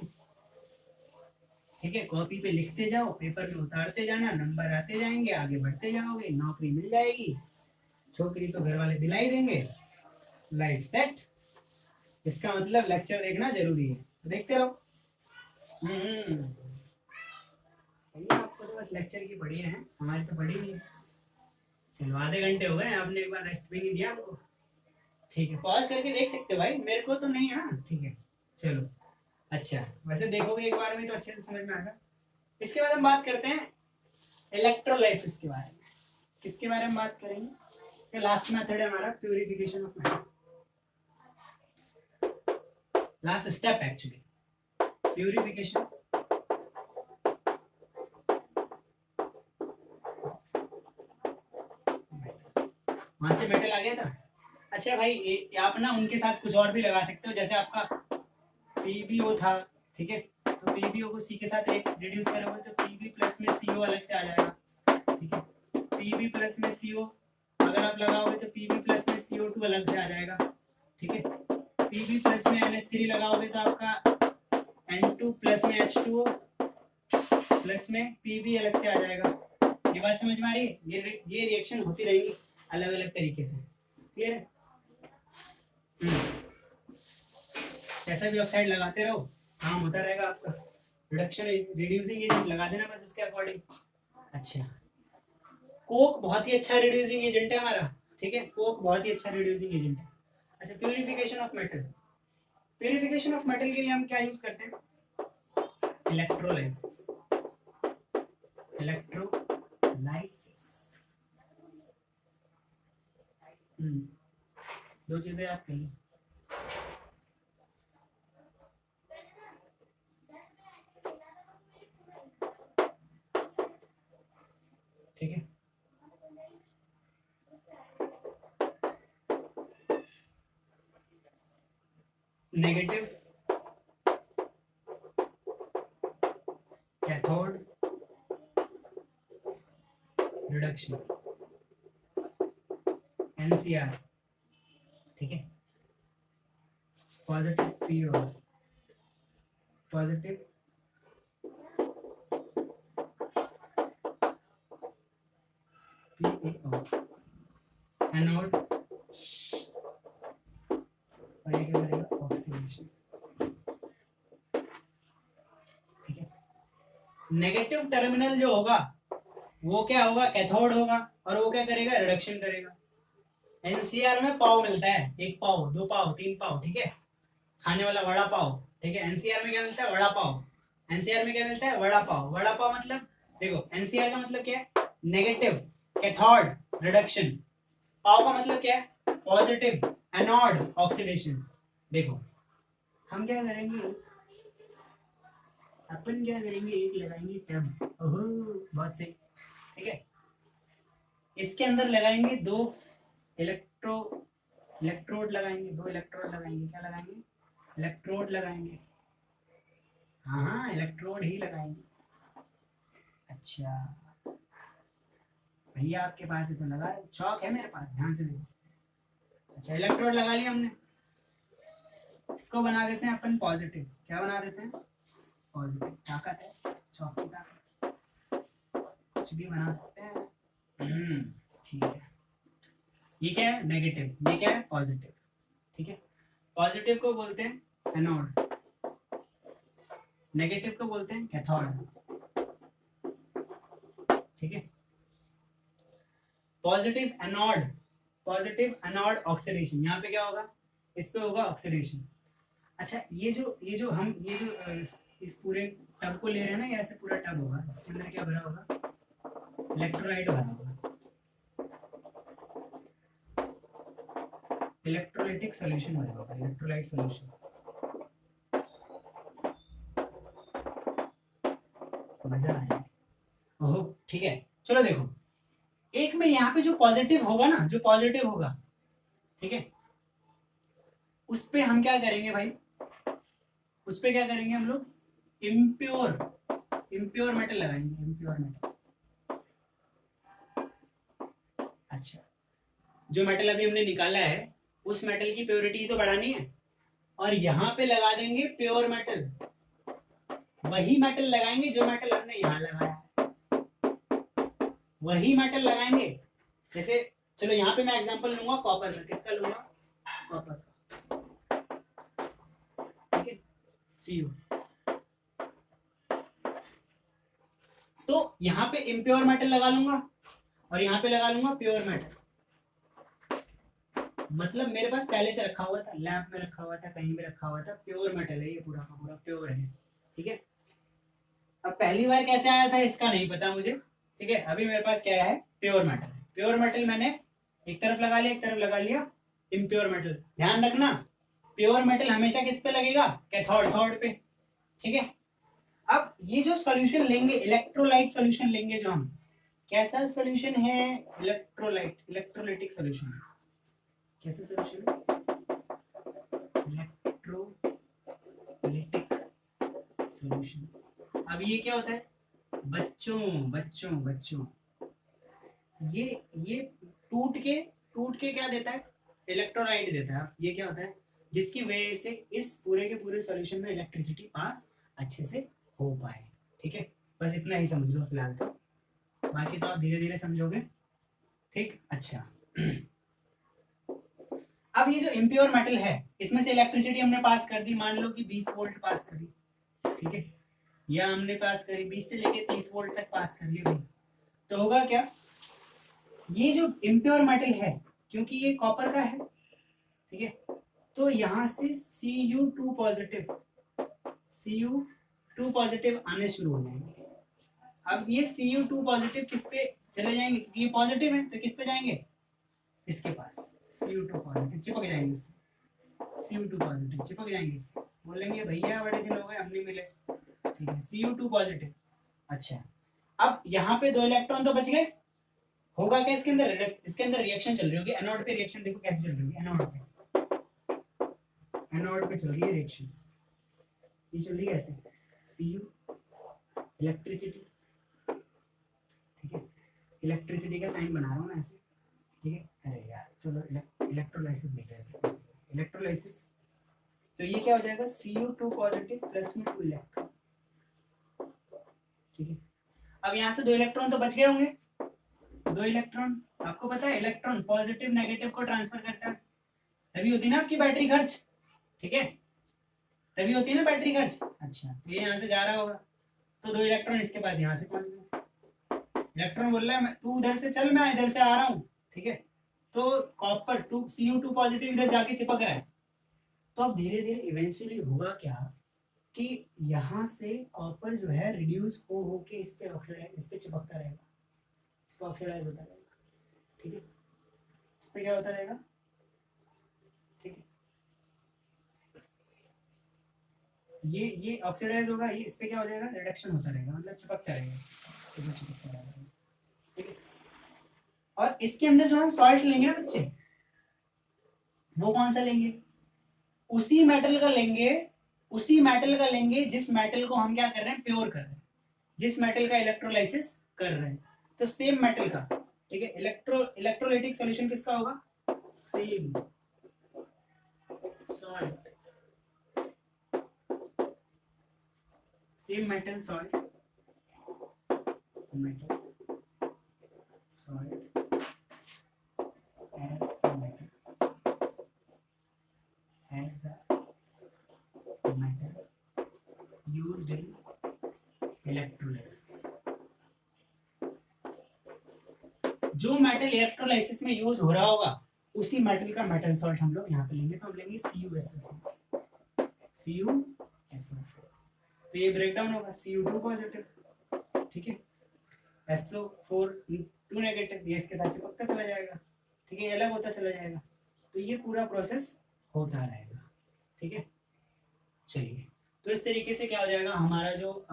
ठीक है। कॉपी पे लिखते जाओ, पेपर में उतारते जाना, नंबर आते जाएंगे, आगे बढ़ते जाओगे, नौकरी मिल जाएगी, छोकरी तो घर वाले दिलाई देंगे, लाइफ सेट। इसका मतलब लेक्चर देखना जरूरी है, तो देखते रहो। आपको तो बस लेक्चर की पढ़ी है, हमारी तो पढ़ी नहीं है। चलो आधे घंटे हो गए, आपने एक बार रेस्ट भी नहीं दिया हमको, ठीक है। पॉज करके देख सकते हो भाई, मेरे को तो नहीं है, ठीक है। चलो अच्छा वैसे देखोगे एक बार में तो अच्छे से समझ में आएगा। इसके बाद हम बात करते हैं इलेक्ट्रोलाइसिस के बारे में। किसके बारे में बात करेंगे, लास्ट मेथड है हमारा purification of metal, last step actually purification. वहां से मेटल आ गया था। अच्छा भाई आप ना उनके साथ कुछ और भी लगा सकते हो, जैसे आपका PbO था, ठीक है। तो PbO को C के साथ रिड्यूस करोगे तो Pb प्लस में CO अलग से आ जाएगा, ठीक है। Pb प्लस में CO अगर आप लगाओगे तो Pb प्लस में CO2 अलग से आ जाएगा, ठीक है। Pb प्लस में NH3 लगाओगे तो आपका N2 प्लस में H2O प्लस में Pb अलग से आ जाएगा। ये बात समझ में आ रही है, ये रिएक्शन होती रहेगी अलग अलग तरीके से, क्लियर है। ऐसा भी ऑक्साइड लगाते रहो, काम होता रहेगा आपका। रिडक्शन रिड्यूसिंग एजेंट लगा देना बस इसके अकॉर्डिंग। अच्छा कोक बहुत ही अच्छा रिड्यूसिंग एजेंट है हमारा, ठीक है। कोक बहुत ही अच्छा रिड्यूसिंग एजेंट है। अच्छा purification of metal, purification of metal के लिए हम क्या यूज करते हैं, इलेक्ट्रोलाइसिस। इलेक्ट्रोलाइसिस दो चीजें याद कर लो, ठीक है। नेगेटिव कैथोड रिडक्शन NCR, ठीक है। पॉजिटिव PO, पॉजिटिव एनोड, और ये क्या करेगा, ऑक्सीडेशन। ठीक है, नेगेटिव टर्मिनल जो होगा वो क्या होगा, कैथोड होगा, और वो क्या करेगा, रिडक्शन करेगा। एनसीआर में पाव मिलता है, 1 पाव, 2 पाव, 3 पाव, ठीक है, खाने वाला वड़ा पाव। ठीक है, एनसीआर में क्या मिलता है, वड़ा पाव। एनसीआर में क्या मिलता है, वड़ा पाव। वड़ा पाव मतलब देखो, एनसीआर का मतलब क्या है, नेगेटिव कैथोड रिडक्शन। पाव का मतलब क्या है, पॉजिटिव एनोड ऑक्सीडेशन। देखो हम क्या करेंगे, अपन क्या करेंगे, एक लगाएंगे टब, ओहो बहुत सही। ठीक है, इसके अंदर लगाएंगे 2 इलेक्ट्रोड लगाएंगे, 2 इलेक्ट्रोड लगाएंगे। क्या लगाएंगे, इलेक्ट्रोड लगाएंगे। हाँ इलेक्ट्रोड ही लगाएंगे। अच्छा भैया आपके पास है तो लगा, चौक है मेरे पास, ध्यान से देखो। अच्छा इलेक्ट्रोड लगा लिया हमने, इसको बना देते हैं अपन पॉजिटिव। क्या बना देते हैं, पॉजिटिव। ताकत है चौक की ताकत, कुछ भी बना सकते हैं। ठीक है, ये क्या है, नेगेटिव, ये क्या है, पॉजिटिव। ठीक है, पॉजिटिव को बोलते हैं एनोड, नेगेटिव को बोलते हैं कैथोड। ठीक है, पॉजिटिव एनोड ऑक्सीडेशन। यहाँ पे क्या होगा, इस पे होगा ऑक्सीडेशन। अच्छा ये जो हम इस पूरे टब को ले रहे हैं ना, ये ऐसे पूरा टब होगा, इसके अंदर क्या भरा होगा, इलेक्ट्रोलाइट भरा होगा, इलेक्ट्रोलाइटिक सॉल्यूशन भरा होगा, इलेक्ट्रोलाइट सॉल्यूशन। मजा आया, ओहो ठीक है। चलो देखो, एक में यहाँ पे जो पॉजिटिव होगा ना, जो पॉजिटिव होगा, ठीक है, उस पे हम क्या करेंगे भाई, उस पे क्या करेंगे हम लोग, इम्प्योर मेटल लगाएंगे, इम्प्योर मेटल। अच्छा जो मेटल अभी हमने निकाला है, उस मेटल की प्योरिटी तो बढ़ानी है, और यहाँ पे लगा देंगे प्योर मेटल। वही मेटल लगाएंगे जो मेटल हमने यहाँ लगाया, वही मेटल लगाएंगे। जैसे चलो यहाँ पे मैं एग्जांपल लूंगा कॉपर का, किसका लूंगा, कॉपर का। ठीक है, Cu। तो यहाँ पे इम्प्योर मेटल लगा लूंगा, और यहाँ पे लगा लूंगा प्योर मेटल। मतलब मेरे पास पहले से रखा हुआ था, लैब में रखा हुआ था, कहीं भी रखा हुआ था, प्योर मेटल है ये, पूरा का पूरा प्योर है। ठीक है, अब पहली बार कैसे आया था इसका नहीं पता मुझे। ठीक है, अभी मेरे पास क्या है, प्योर मेटल। प्योर मेटल मैंने एक तरफ लगा लिया, एक तरफ लगा लिया इम्प्योर मेटल। ध्यान रखना, प्योर मेटल हमेशा किस पे लगेगा, कैथोड पे। ठीक है, अब ये जो सॉल्यूशन लेंगे, इलेक्ट्रोलाइट सॉल्यूशन लेंगे जो हम, कैसा सॉल्यूशन है, इलेक्ट्रोलाइटिक सॉल्यूशन। कैसे सॉल्यूशन, इलेक्ट्रोलाइटिक सॉल्यूशन। अब ये क्या होता है, बच्चों ये टूट के क्या देता है, इलेक्ट्रोलाइट देता है। ये क्या होता है, जिसकी वजह से इस पूरे के पूरे सॉल्यूशन में इलेक्ट्रिसिटी पास अच्छे से हो पाए। ठीक है, बस इतना ही समझ लो फिलहाल तो, बाकी तो आप धीरे धीरे समझोगे। ठीक, अच्छा अब ये जो इम्प्योर मेटल है, इसमें से इलेक्ट्रिसिटी हमने पास कर दी, मान लो कि 20 वोल्ट पास करी। ठीक है, या हमने पास करी 20 से लेके 30 वोल्ट तक पास कर ली भाई। तो होगा क्या, ये जो इम्प्योर मेटल है, क्योंकि ये कॉपर का है, ठीक है, तो यहां से Cu2 पॉजिटिव आने शुरू हो जाएंगे। अब ये Cu2 पॉजिटिव किस पे चले जाएंगे, क्योंकि ये पॉजिटिव है तो किस पे जाएंगे, इसके पास Cu2 पॉजिटिव चिपक जाएंगे इससे, Cu2 पॉजिटिव चिपक जाएंगे इससे, बोलेंगे भैया बड़े दिन हो गए हम नहीं मिले। ठीक है, Cu2 पॉजिटिव। अच्छा अब यहाँ पे 2 इलेक्ट्रॉन तो बच गए, होगा क्या इसके अंदर, इसके अंदर रिएक्शन चल रही होगी, एनोड पे रिएक्शन देखो कैसे चल रही होगी, एनोड पे चल रही है रिएक्शन। ये चल रही है ऐसे, Cu इलेक्ट्रिसिटी। ठीक है, इलेक्ट्रिसिटी का साइन बना रहा हूँ मैं ऐसे। ठीक है, अरे यार चलो इलेक्ट्रोलाइसिस देख रहे हैं, इलेक्ट्रोलाइसिस। तो ये क्या हो जाएगा, Cu2 पॉजिटिव प्लस में 2 इलेक्ट्रॉन। ठीक है, अब यहाँ से 2 इलेक्ट्रॉन तो बच गए होंगे, 2 इलेक्ट्रॉन आपको पता है इलेक्ट्रॉन पॉजिटिव नेगेटिव को ट्रांसफर करता है, तभी होती है ना आपकी बैटरी खर्च, ठीक है, तभी होती है ना बैटरी खर्च। अच्छा, तो ये यहाँ से जा रहा होगा, तो 2 इलेक्ट्रॉन इसके पास यहाँ से पहुंच गए, इलेक्ट्रॉन बोल रहा है तू उधर से चल, मैं इधर से आ रहा हूँ, ठीक है, तो कॉपर Cu2 पॉजिटिव इधर जाके चिपक रहा है। तो अब धीरे धीरे इवेंचुअली होगा क्या कि यहाँ से कॉपर जो है रिड्यूस हो के इस पे ऑक्सीडाइज, इस पे चिपकता रहेगा, इस पे ऑक्सीडाइज होता रहेगा, ठीक है, इस पे क्या होता रहेगा, ठीक है, ये ऑक्सीडाइज होगा, ये इस पे क्या हो जाएगा, रिडक्शन होता रहेगा, मतलब चिपकता रहेगा, इस पे चिपकता रहेगा, ठीक है। और इसके अंदर जो हम सॉल्ट लेंगे ना बच्चे, वो कौन सा लेंगे, उसी मेटल का लेंगे, उसी मेटल का लेंगे जिस मेटल को हम क्या कर रहे हैं, प्योर कर रहे हैं, जिस मेटल का इलेक्ट्रोलाइसिस कर रहे हैं, तो सेम मेटल का, ठीक है, इलेक्ट्रोलाइटिक सॉल्यूशन किसका होगा, same salt, same metal salt, metal salt as the metal, as the metal used in electrolysis। जो मेटल इलेक्ट्रोलाइसिस में यूज हो रहा होगा उसी मेटल का मेटल सॉल्ट हम लोग यहाँ पे लेंगे, तो हम लेंगे CuSO4, CuSO4, तो ये ब्रेक डाउन होगा Cu2 पॉजिटिव, ठीक है, SO4 2 नेगेटिव, ये इसके साथ चिपकता चला जाएगा, ठीक है, अलग होता चला जाएगा, तो ये पूरा प्रोसेस होता रहेगा, ठीक है। चलिए, तो इस तरीके से क्या हो जाएगा, हमारा जो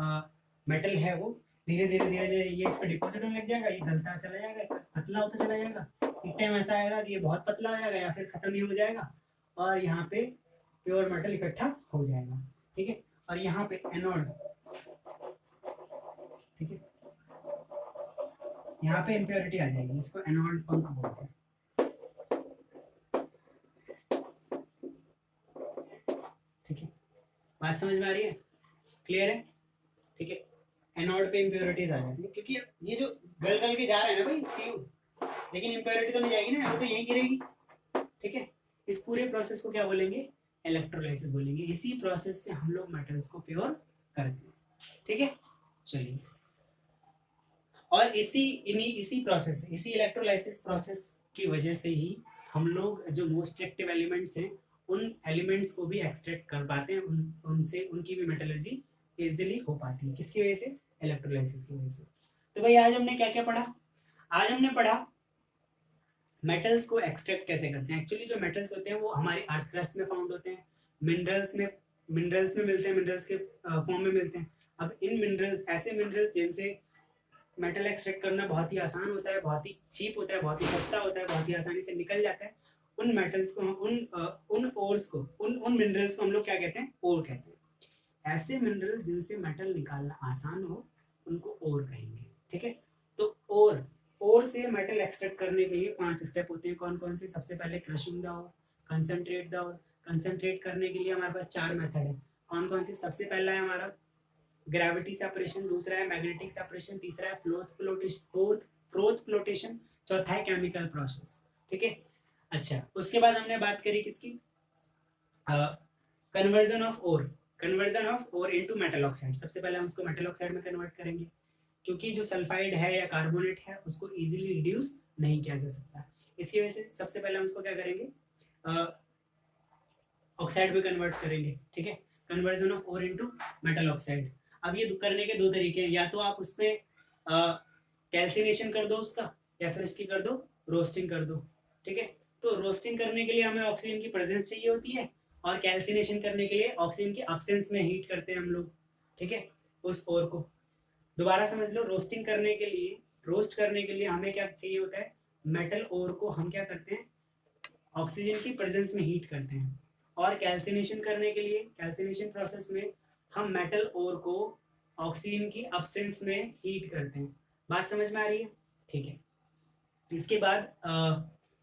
मेटल है वो धीरे धीरे धीरे धीरे ये इस पर डिपॉजिट होने लग जाएगा, ये गलता चला जाएगा, पतला होता चला जाएगा, एक टाइम ऐसा आएगा कि ये बहुत पतला हो जाएगा या फिर खत्म ही हो जाएगा, और यहाँ पे प्योर मेटल इकट्ठा हो जाएगा, ठीक है, और यहाँ पे एनोड, ठीक है, यहाँ पे इम्प्योरिटी आ जाएगी, इसको एनोड पंख बोलते हैं, ठीक है, बात समझ में आ रही है, क्लियर है, ठीक है, एनोड पे इम्प्योरिटीज आ जाती है, क्योंकि ये जो गल गल के जा रहा है ना भाई Cu, लेकिन इम्प्योरिटी तो नहीं जाएगी ना, वो तो यहीं गिरेगी, ठीक है, इस पूरे प्रोसेस को क्या बोलेंगे, इलेक्ट्रोलाइसिस बोलेंगे, इसी प्रोसेस से हम लोग मेटल्स को प्योर करते हैं, ठीक है। चलिए, और इसी प्रोसेस, इसी इलेक्ट्रोलाइसिस प्रोसेस की वजह से ही हम लोग जो मोस्ट एक्टिव एलिमेंट्स हैं उन एलिमेंट्स को भी एक्सट्रैक्ट कर पाते हैं, उनसे उनकी भी मेटलर्जी इजीली हो पाती है, किसकी वजह से, इलेक्ट्रोलाइसिस की वजह से। तो भाई आज हमने क्या क्या पढ़ा, आज हमने पढ़ा मेटल्स को एक्सट्रैक्ट कैसे करते हैं। एक्चुअली जो मेटल्स होते हैं वो हमारी अर्थ क्रस्ट में फाउंड होते हैं, मिनरल्स में मिलते हैं, मिनरल्स के फॉर्म में मिलते हैं। अब इन मिनरल्स, ऐसे मिनरल्स जिनसे मेटल एक्सट्रैक्ट करना बहुत ही आसान होता है, बहुत ही चीप होता है, बहुत ही सस्ता होता है, बहुत ही आसानी से निकल जाता है, उन मेटल्स को उन ओर्स को, उन मिनरल्स को हम लोग क्या कहते हैं, ओर कहते हैं। ऐसे मिनरल जिनसे मेटल निकालना आसान हो उनको ओर कहेंगे, ठीक है। तो ओर से मेटल एक्सट्रैक्ट करने के लिए 5 स्टेप होते हैं, कौन कौन से, सबसे पहले crushing the ore, concentrate the ore, concentrate करने के लिए हमारे पास 4 मेथड है, कौन कौन से, सबसे पहला है हमारा ग्रेविटी सेपरेशन, दूसरा है मैग्नेटिक सेपरेशन, तीसरा है फोर्थ फ्लोटेशन, चौथा है केमिकल प्रोसेस, ठीक है। अच्छा, उसके बाद हमने बात करी किसकी, conversion of ore into metal oxide. सबसे पहले हम उसको मेटल ऑक्साइड में कन्वर्ट करेंगे, क्योंकि जो सल्फाइड है या कार्बोनेट है उसको इजीली रिड्यूस नहीं किया जा सकता, इसकी वजह से सबसे पहले हम उसको क्या करेंगे, ऑक्साइड में कन्वर्ट करेंगे, ठीक है, conversion of ore into metal oxide. अब ये करने के 2 तरीके हैं, या तो आप उसमें कैल्सिनेशन कर दो उसका, या फिर उसकी कर दो रोस्टिंग कर दो, ठीक है। तो रोस्टिंग करने के लिए हमें ऑक्सीजन की प्रेजेंस चाहिए होती है, और कैल्सिनेशन करने के लिए ऑक्सीजन की एब्सेंस में हीट करते हैं हम लोग, ठीक है, उस ओर को। दोबारा समझ लो, रोस्ट करने के लिए हमें क्या चाहिए होता है, मेटल ओर को हम क्या करते हैं, ऑक्सीजन की प्रेजेंस में हीट करते हैं, और कैल्सिनेशन करने के लिए, कैल्सिनेशन प्रोसेस में हम मेटल ओर को ऑक्सीजन की एब्सेंस में हीट करते हैं। बात समझ में आ रही है, ठीक है। इसके बाद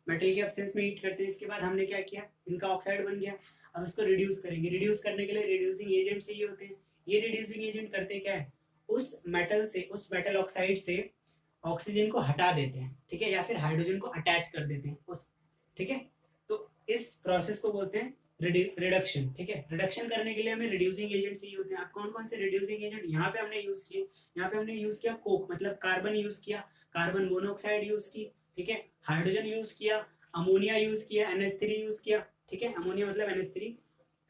मेटल की एब्सेंस में हीट करते हैं, इसके बाद हमने क्या किया, इनका ऑक्साइड बन गया, अब इसको रिड्यूस करेंगे। रिड्यूस करने के लिए रिड्यूसिंग एजेंट चाहिए होते हैं, ये रिड्यूसिंग एजेंट करते क्या है, उस मेटल ऑक्साइड से ऑक्सीजन को हटा देते हैं, ठीक है, या फिर हाइड्रोजन को अटैच कर देते हैं उस, ठीक है। तो इस प्रोसेस को बोलते हैं रिडक्शन, ठीक है। रिडक्शन करने के लिए हमें रिड्यूसिंग एजेंट चाहिए होते हैं। आप कौन कौन से रिड्यूसिंग एजेंट यहाँ पे हमने यूज किए, यहाँ पे हमने यूज किया कोक, मतलब कार्बन यूज किया, कार्बन मोनोऑक्साइड यूज की, ठीक है, हाइड्रोजन यूज किया, अमोनिया यूज किया, NH3 यूज किया, ठीक है, अमोनिया मतलब NH3,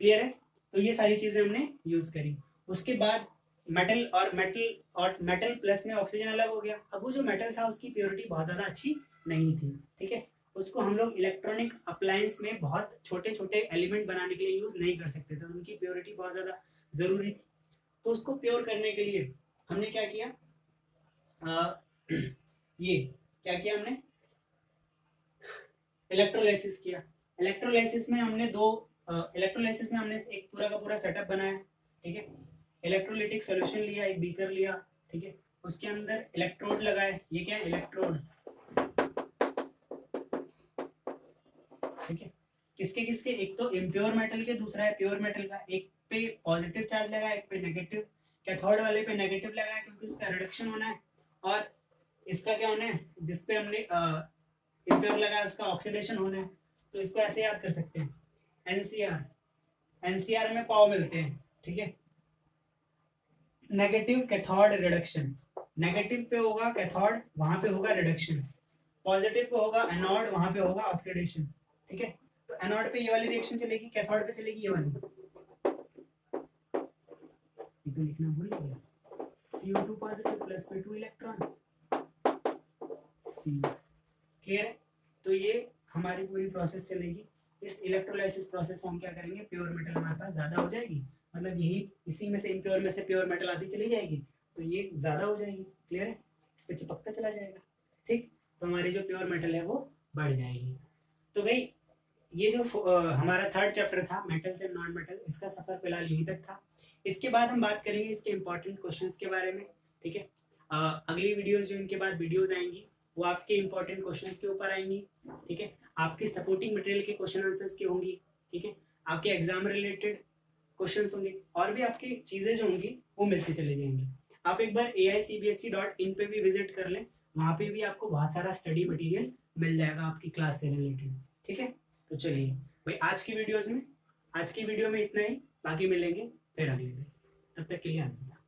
क्लियर है। तो ये सारी चीजें हमने यूज करी। उसके बाद मेटल प्लस में ऑक्सीजन अलग हो गया। अब वो जो मेटल था उसकी प्योरिटी बहुत ज्यादा अच्छी नहीं थी, ठीक है, उसको हम लोग इलेक्ट्रॉनिक अप्लायंस में बहुत छोटे छोटे एलिमेंट बनाने के लिए यूज नहीं कर सकते थे, उनकी प्योरिटी बहुत ज्यादा जरूरी थी। तो उसको प्योर करने के लिए हमने क्या किया, ये क्या किया हमने, इलेक्ट्रोलाइसिस किया। इलेक्ट्रोलाइसिस में हमने एक पूरा का पूरा सेटअप बनाया, ठीक है। इलेक्ट्रोलिटिक सॉल्यूशन लिया, एक बीकर लिया, ठीक है, उसके अंदर इलेक्ट्रोड लगाए, ये क्या है, इलेक्ट्रोड, ठीक है। किसके किसके, एक तो इम्प्योर मेटल के, दूसरा है प्योर मेटल का। एक पे पॉजिटिव चार्ज लगा, एक पे नेगेटिव। कैथोड वाले पे नेगेटिव लगाया क्योंकि उसका रिडक्शन होना है, और इसका क्या होना है, जिसपे हमने इम्प्योर लगाया उसका ऑक्सीडेशन होना है। तो इसको ऐसे याद कर सकते हैं, एनसीआर में पाव मिलते हैं, ठीक है। नेगेटिव कैथोड रिडक्शन, नेगेटिव पे होगा कैथोड, वहां पे होगा रिडक्शन। पॉजिटिव पे होगा एनोड, वहां पे होगा ऑक्सीडेशन, ठीक है। तो एनोड पे ये वाली रिएक्शन चलेगी, कैथोड पे चलेगी ये वाली। ये तो लिखना भूल गया, CO2 positive plus P2 electron, C, clear है। तो ये हमारी पूरी प्रोसेस चलेगी। इस इलेक्ट्रोलाइसिस प्रोसेस से हम क्या करेंगे, प्योर मेटल हमारे पास ज्यादा हो जाएगी, मतलब यही इसी में से इम्प्योर में से प्योर मेटल आती चली जाएगी, तो ये ज्यादा हो जाएगी, क्लियर है, इस पे चिपकता चला जाएगा, ठीक। तो हमारी जो प्योर मेटल है वो बढ़ जाएगी। तो भाई ये जो हमारा थर्ड चैप्टर था मेटल्स एंड नॉन मेटल, इसका सफर फिलहाल यहीं तक था। इसके बाद हम बात करेंगे इसके इंपॉर्टेंट क्वेश्चंस के बारे में, ठीक है। अगली वीडियोस जो इनके बाद वीडियोस आएंगी वो आपके इंपॉर्टेंट क्वेश्चंस के ऊपर आएंगी, ठीक है, आपके सपोर्टिंग मटेरियल के क्वेश्चन आंसर्स की होंगी, ठीक है, आपके एग्जाम रिलेटेड क्वेश्चंस होंगे, और भी आपकी चीजें जो होंगी वो मिलती चली जाएंगी। आप एक बार AICBSE.in पे भी विजिट कर लें, वहाँ पे भी आपको बहुत सारा स्टडी मटेरियल मिल जाएगा आपकी क्लास से रिलेटेड, ठीक है। तो चलिए भाई आज की वीडियो में इतना ही, बाकी मिलेंगे फिर अगले दिन, तब तक के लिए अलविदा।